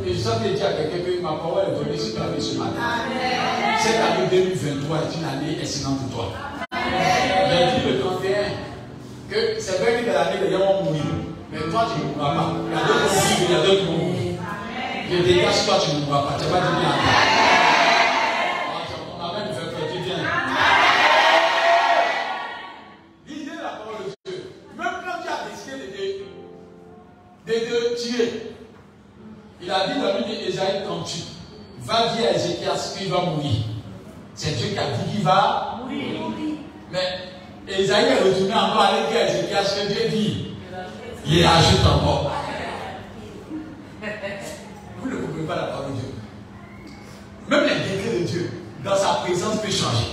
B: Et je sens que dire à quelqu'un que ma parole est donnée sur ta vie ce matin. Cette année 2023 est une année excellente pour toi. J'ai dit le 31 que c'est vrai que dans l'année, les gens vont mourir. Mais toi, tu ne mourras pas. Il y a d'autres qui vont mourir, il y a d'autres qui vont mourir. Je dégage, toi, tu ne mourras pas. Tu vas dire bien. De tuer. Il a dit dans le livre d'Ésaïe, quand tu vas dire à Ézéchias qu'il va mourir. C'est Dieu qui a dit qu'il va mourir. Mais Ésaïe est retourné encore à dire à Ézéchias que Dieu dit. Il ajoute encore. Vous ne comprenez pas la parole de Dieu. Même les décrets de Dieu, dans sa présence, peut changer.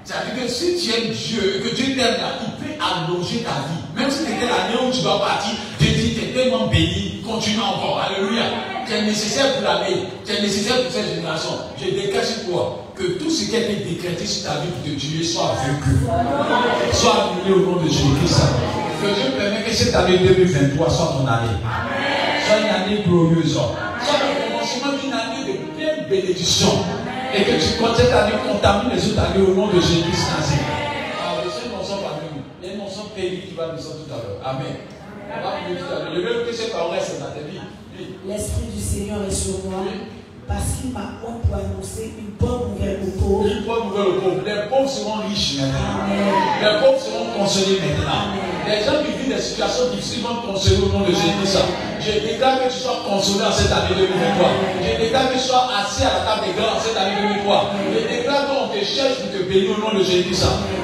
B: C'est-à-dire que si tu aimes Dieu et que Dieu t'aime là, il peut allonger ta vie. Même si c'était l'année où tu dois partir, Dieu dit tu es tellement béni, continue encore. Alléluia. Tu es nécessaire pour l'année, tu es nécessaire pour cette génération. Je dégage sur toi que tout ce qui a été décrété sur ta vie pour te tuer soit vaincu. Soit annulé au nom de Jésus-Christ. Que Dieu permet que cette année 2023 soit ton année. Soit une année glorieuse. Soit le commencement d'une année de pleine bénédiction. Et que tu comptes cette année contaminer les autres années au nom de Jésus-Christ. Alors, le Seigneur nous sommes parmi nous. Il y a une mention pays qui va nous sortir tout à l'heure. Amen. On va prier tout à l'heure. Je veux que ces paroles restent dans ta vie.
C: L'Esprit du Seigneur est sur moi. Parce qu'il m'a honte pour annoncer une bonne nouvelle aux pauvres.
B: Une bonne nouvelle aux pauvres. Les pauvres seront riches maintenant. Les pauvres seront consoler maintenant. Les gens qui vivent des situations difficiles vont te consoler au nom de Jésus. Je déclare que tu sois consolé en cette année 2023. Je déclare que tu sois assis à la table des grands en cette année 2023. Je déclare qu'on te cherche pour te bénir au nom de Jésus.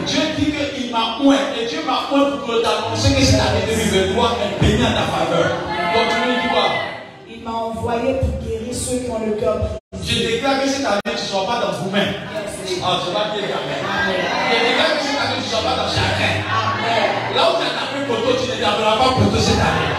B: Dieu dit qu'il m'a oint et Dieu m'a oint pour t'annoncer que cette année 2023 est bénie en ta faveur. Donc tu me dis quoi?
C: Il m'a envoyé pour guérir ceux qui ont le cœur brisé.
B: Je déclare que cette année tu ne sois pas dans vous-même. Ah, tu vas dire Amen. Je déclare que cette année tu ne sois pas dans chacun. Là où tu as tapé poteau, tu ne taperas pas poteau cette année.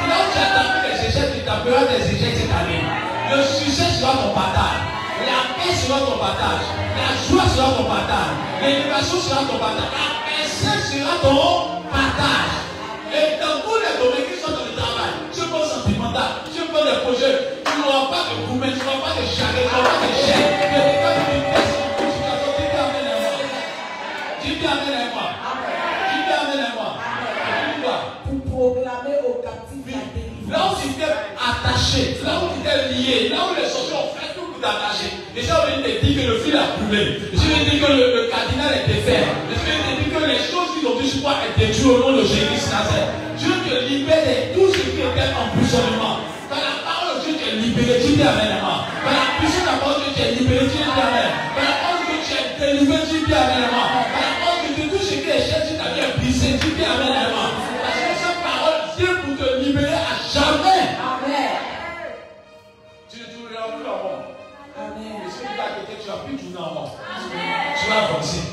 B: Là où tu as tapé les échecs, tu taperas des échecs cette année. Le succès sera ton partage. La paix sera ton partage. La joie sera ton partage. L'élévation sera ton partage. La personne sera ton partage. Et dans tous les domaines qui sont dans le travail, tu peux sentimental, tu peux des projets, tu n'auras pas de gourmet, tu n'auras pas de charrette, tu n'auras pas de chèque. Tu n'auras pas de vitesse en plus. Tu dis Amen à moi. Tu dis Amen à moi. Tu dis Amen à moi.
C: Pour proclamer aux captifs la délivrance.
B: Là où tu t'es attaché, là où tu t'es lié, là où les sorciers ont fait tout pour t'attacher. Déjà, on vient de te dire que le fil a coulé. Je viens de dire que le cardinal est défait. Je viens de dire que les choses qui ont dû sur toi étaient détruites au nom de Jésus Nazareth. Dieu te libère de tout ce qui était emprisonnement. Par la parole de Dieu, tu es libéré, tu dis Amen. Par la puissance de la parole de Dieu, tu es libéré, tu dis Amen. Par la parole de Dieu, tu es délivré, tu dis Amen. Par la parole de Dieu, tout ce qui est cher, tu t'as bien brisé, tu dis Amen. Parce que cette parole vient pour te libérer à jamais.
C: Amen.
B: Tu ne tourneras plus en rond.
C: Amen.
B: Et celui qui a quelqu'un, tu vas plus tourner en rond. Tu vas avancer.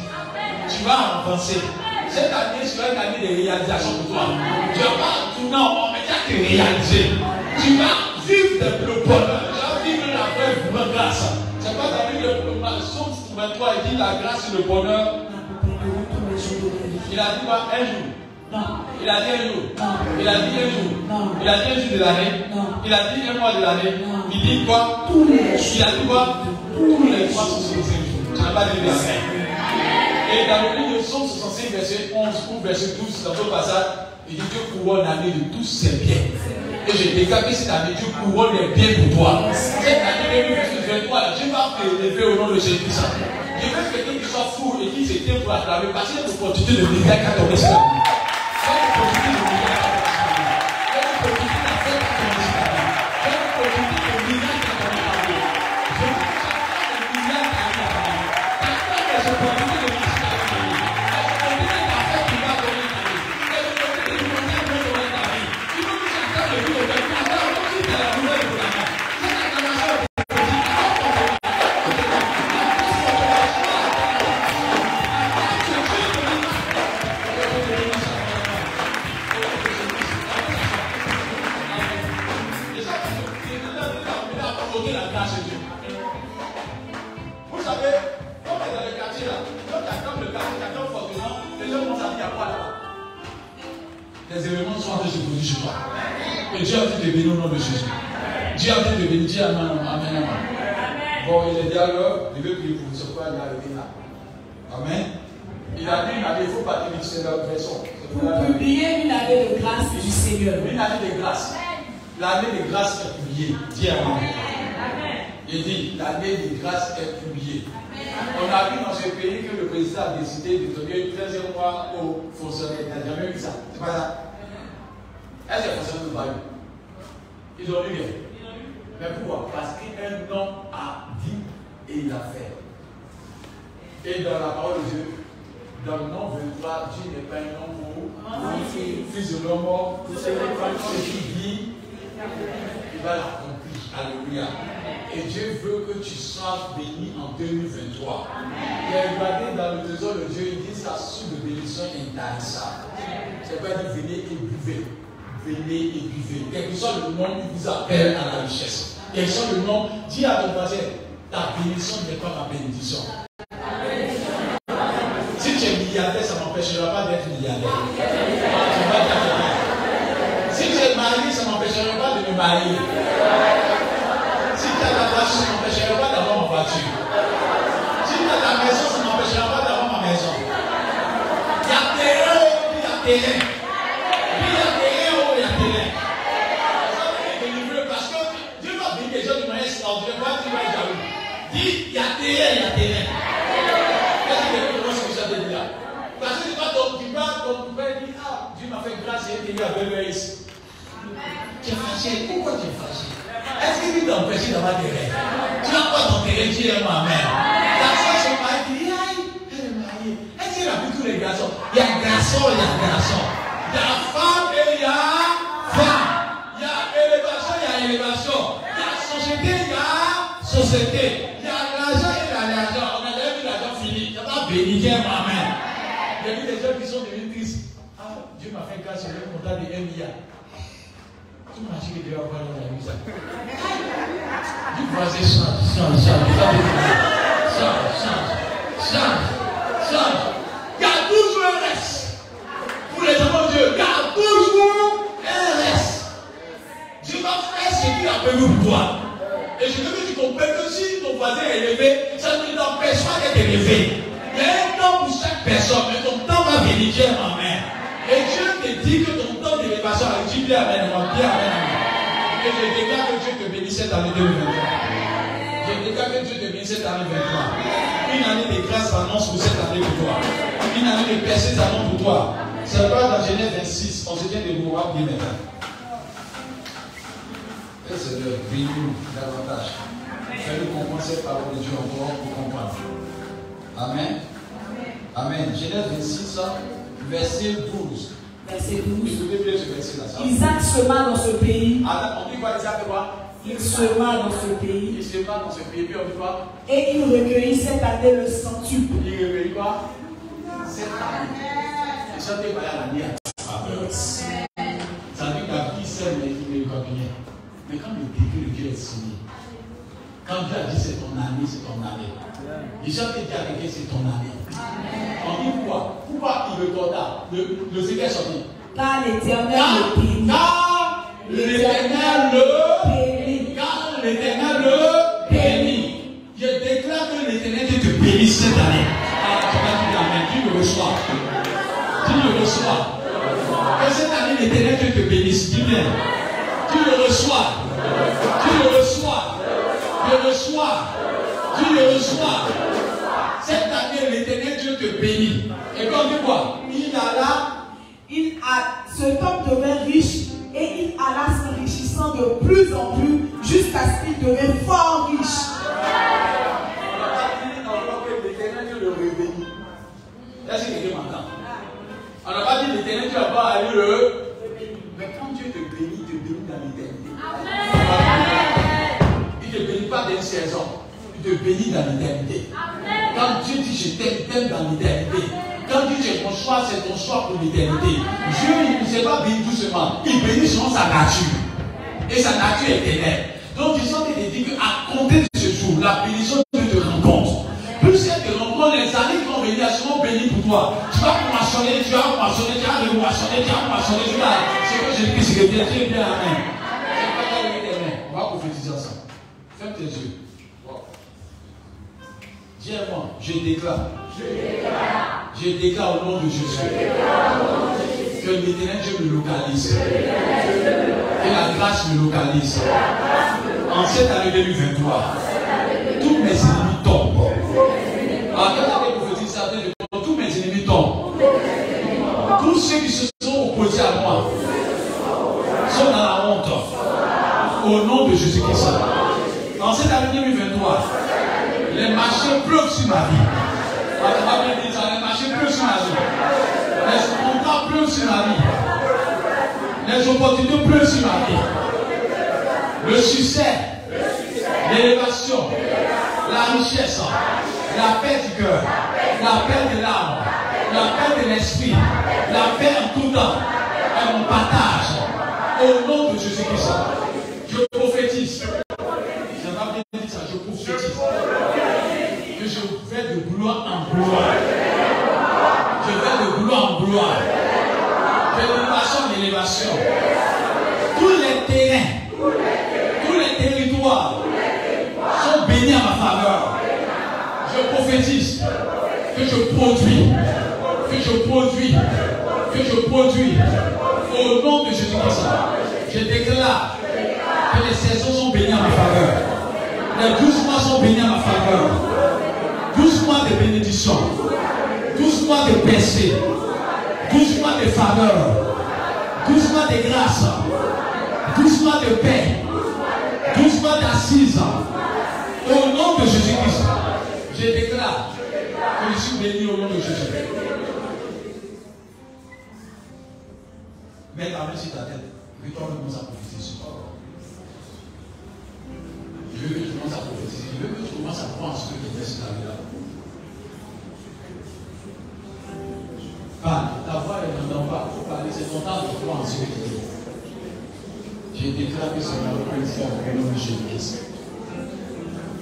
B: Tu vas avancer. Cette année sera une année de réalisation pour toi. Tu ne vas pas tourner en rond, mais tu vas te réaliser. Tu vas vivre le bonheur. Tu vas vivre la vraie grâce. C'est pas dans le Somme 23, il dit la grâce et le bonheur. Il a dit quoi? Un jour.
C: Non.
B: Il a dit un jour.
C: Non.
B: Il a dit un jour.
C: Non.
B: Il a dit un jour de l'année.
C: Non.
B: Il a dit un mois de l'année.
C: Non.
B: Il dit quoi?
C: Tous les jours.
B: Il a dit quoi? Tous les 365 jours. Tu n'as pas dit verset. Et dans le livre de Somme 65, verset 11 ou verset 12, dans ce passage, il dit Dieu couronne l'année de tous ses biens. Et je déclare que cette année, Dieu couronne les biens pour toi. Cette année 2023, Dieu va t'élever au nom de Jésus. Je veux que quelqu'un qui soit fou et qui se tient pour acclamer, parce qu'il y a une opportunité de militaire qui a tombé sur la vie. Il y a une opportunité de militaire qui a tombé sur la vie. Il y a une opportunité d'affaires qui a tombé sur la vie. Il y a une opportunité de militaire qui a tombé sur la vie. Je veux que chacun de militaire qui a tombé sur la vie. Chacun des opportunités de militaire qui a tombé sur la vie. Il y a une opportunité d'affaires qui va tomber sur la vie. Il y a une opportunité de militaire qui va tomber sur la vie. Il faut que chacun de vous, la nouvelle pour la main. Cette acclamation vous savez, quand on est dans le quartier là, quand tu acclames le quartier, tu acclames fortement, les gens vont s'en dire à quoi là-bas? Les événements sont en train de se produire chez toi. Et Dieu a dit de bénir au nom de Jésus. Dieu a dit de bénir, Dieu Amen, Amen, Amen. Bon, il est dialogue, je vais prier pour vous, c'est pourquoi il est arrivé là. Amen. Il a dit une année, il ne faut pas dire que c'est leur version.
C: Pour publier une année de grâce du Seigneur.
B: Une année de grâce. L'année de grâce est publiée. Dis Amen. Il dit, l'année de grâce est publiée. On a vu dans ce pays que le président a décidé de donner 13e mois aux fonctionnaires. Il n'a jamais vu ça. C'est pas ça. Est-ce que les fonctionnaires n'ont pas eu? Ils ont eu rien. Mais pourquoi? Parce qu'un homme a dit et il a fait. Et dans la parole de Dieu, dans le nom 23, Dieu n'est pas un homme pour fils de l'homme mort. Tout ce qu'il dit, il va l'accomplir. Alléluia. Et Dieu veut que tu sois béni en 2023. Il a regardé dans le trésor de Dieu, il dit sa source de bénédiction intarissable. C'est pas dire venez et buvez. Venez et buvez. Quel que soit le nom, il vous appelle à la richesse. Quel que soit le nom, dis à ton voisin, ta bénédiction n'est pas ma bénédiction. Si tu es milliardaire, ça ne m'empêchera pas d'être milliardaire. Tu vas t'arrêter. Si tu es marié, ça ne m'empêchera pas de me marier. Si tu as ta voiture, ça ne m'empêchera pas d'avoir ma voiture. Si tu as ta maison, ça ne m'empêchera pas d'avoir ma maison. Il y a terrain, il y a terrain. Il y a terrain, il y a terrain. Parce que Dieu va bénir les gens de manière extraordinaire. Moi, tu vas être jaloux. Dis, il y a terrain, il y a terrain. Qu'est-ce que tu commences à te dire? Parce que tu vas quelqu'un avait ici. Tu es fâché. Pourquoi tu es fâché? Est-ce que tu t'empêches d'avoir des rêves? Tu n'as pas d'enterrer, tu es ma mère. La soeur se marie, tu dis, aïe, elle est mariée. Est-ce qu'il a vu tous les garçons? Il y a garçon, il y a garçon. Il y a femme et il y a femme. Il y a élévation, il y a élévation. Il y a société, il y a société. Il y a l'argent et il y a l'argent. On a déjà vu l'argent fini. Tu n'as pas béni, tu es ma mère. Il y a vu des gens qui sont devenus tristes. Ah, Dieu m'a fait grâce, je vais me compter de 1 milliard. Tout m'a dit que Dieu va voir dans la vie. Du voisin change. Il y a toujours un reste. Pour les enfants de Dieu, il y a toujours un reste. Dieu va faire ce qu'il a prévu pour toi. Et je veux que tu comprennes que si ton voisin est élevé, ça ne t'empêche pas d'être élevé. Il y a un temps pour chaque personne, mais ton temps va venir, Dieu, ma mère. Et Dieu te dit que ton temps d'élévation a dit bien, amen, amen. Et je déclare que Dieu te bénisse cette année 2023. Je déclare que Dieu te bénisse cette année 2023. Une année de grâce s'annonce pour cette année pour toi. Une année de percée s'annonce pour toi. C'est pas dans Genèse 26, on se tient debout, on va prier maintenant. Et Seigneur, bénis-nous davantage. Fais-nous comprendre cette parole de Dieu encore pour comprendre. Amen. Amen. Genèse 26, verset 12.
C: Verset 12.
B: Écoutez bien ce verset là.
C: Isaac sema dans ce pays.
B: On dit quoi, Isaac, quoi?
C: Il sema dans ce pays.
B: Il sema dans ce pays, puis on dit quoi?
C: Et il recueillit cette année le centuple.
B: Il recueillit quoi? Cette année. Et ça t'est pas à l'année à faveur. Ça veut dire qu'à qui sème, mais il ne récolte rien. Mais quand le décret de Dieu est signé, quand Dieu a dit c'est ton année, c'est ton année. Déjà que Dieu a dit c'est ton année. On dit pourquoi? Pourquoi il recorda? Le Seigneur est sorti. Car l'Éternel le bénit. Car l'Éternel le bénit. Car l'Éternel le bénit. Je déclare que l'Éternel te bénisse cette année. Tu le reçois. Tu le reçois. Que cette année l'Éternel te bénisse. Dis bien. Tu le reçois. Tu le reçois. Tu le reçois. Tu le reçois. Cette année, l'Éternel Dieu te bénit. Et quand on dit quoi?
C: Cet homme devint riche et il alla s'enrichissant de plus en plus jusqu'à ce qu'il devienne fort riche.
B: On n'a pas dit encore que l'Éternel Dieu le bénit. Est-ce que quelqu'un m'entend? On n'a pas dit l'Éternel Dieu va pas aller le. Mais quand Dieu te bénit dans l'éternité. Il ne te bénit pas d'une saison. Il te bénit dans l'éternité. Quand Dieu dit je t'aime dans l'éternité. Quand Dieu dit ton choix, c'est ton choix pour l'éternité. Dieu il ne s'est pas béni doucement. Il bénit selon sa nature. Et sa nature est éternelle. Donc je sens qu'il te dit qu'à compter de ce jour, la bénédiction de Dieu te rencontre. Plus elle te rencontre, les années qui vont venir seront bénies pour toi. Tu vas moissonner, tu vas moissonner, tu vas moissonner, tu vas moissonner, tu vas. C'est que je dis que c'est bien, tu es bien, amen. On va prophétiser ensemble. Ferme tes yeux. Dis-moi, je déclare. Je déclare au nom de Jésus. Que l'Éternel Dieu me localise. Que la grâce me localise. En cette année 2023, tous mes ennemis tombent. Quand j'avais prophétisé ça, tous mes ennemis tombent. Tous ceux qui se sont opposés à moi sont dans la honte. Au nom de Jésus-Christ. En cette année 2023, les marchés pleuvent sur ma vie. Les marchés pleuvent sur ma vie. Les contrats pleuvent sur ma vie. Les opportunités pleuvent sur ma vie. Le succès, l'élévation, la richesse, la paix du cœur, la paix de l'âme, la paix de l'esprit, la paix en tout temps, et mon partage. Au nom de Jésus-Christ, je prophétise. Je n'ai pas bien dit ça, je prophétise. Que je vais de gloire en gloire. Je vais de gloire en gloire. D'élévation en élévation. Tous les terrains, tous les territoires sont bénis à ma faveur. Je prophétise que je produis, que je produis, que je produis. Au nom de Jésus-Christ, je déclare que les saisons sont bénies à ma faveur. Les 12 mois sont bénis à ma faveur. 12 mois de bénédiction. 12 mois de percée. 12 mois de faveur. 12 mois de grâce, 12 mois de paix, 12 mois d'assises. Au nom de Jésus-Christ, je déclare que je suis béni au nom de Jésus. Mets ta main sur ta tête. Et toi, commence à prophétiser sur toi. Je veux que tu commences à prophétiser. Je veux que tu commences à croire en ce que tu fais sur ta vie là. Parle. Ta voix ne m'entend pas. Il faut parler. C'est ton temps de croire en ce que tu dis. Je déclare que c'est ma première fois au nom de Jésus-Christ.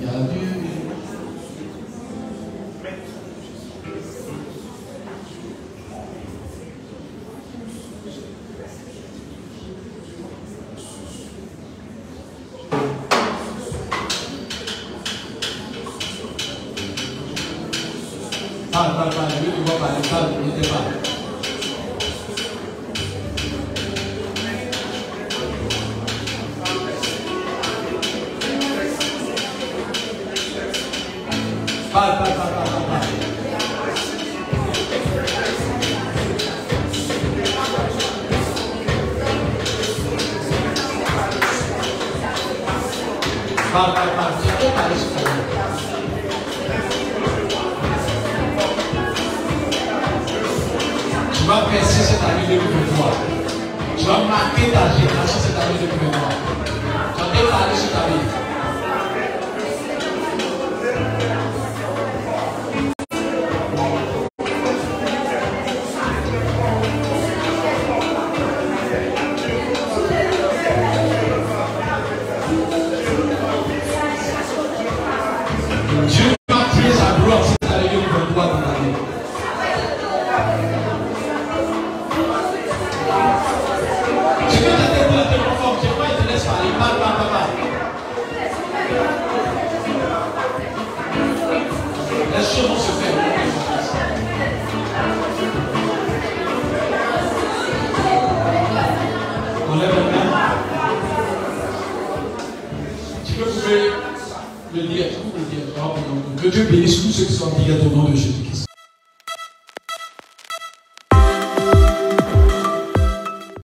B: Il y a Dieu. Parle, je veux te voir parler, parle, ne t'es pas. Parle. Tu peux parler sur ta vie. Tu vas percer cette année 2023. Tu vas marquer ta génération cette année 2023. Tu vas te parler sur ta vie. Dieu va tirer sa gloire cette année 2023 dans ta vie. Les choses vont se faire. On lève la main. Tu peux le dire. Que Dieu bénisse tous ceux qui sont en direct au nom de Jésus-Christ.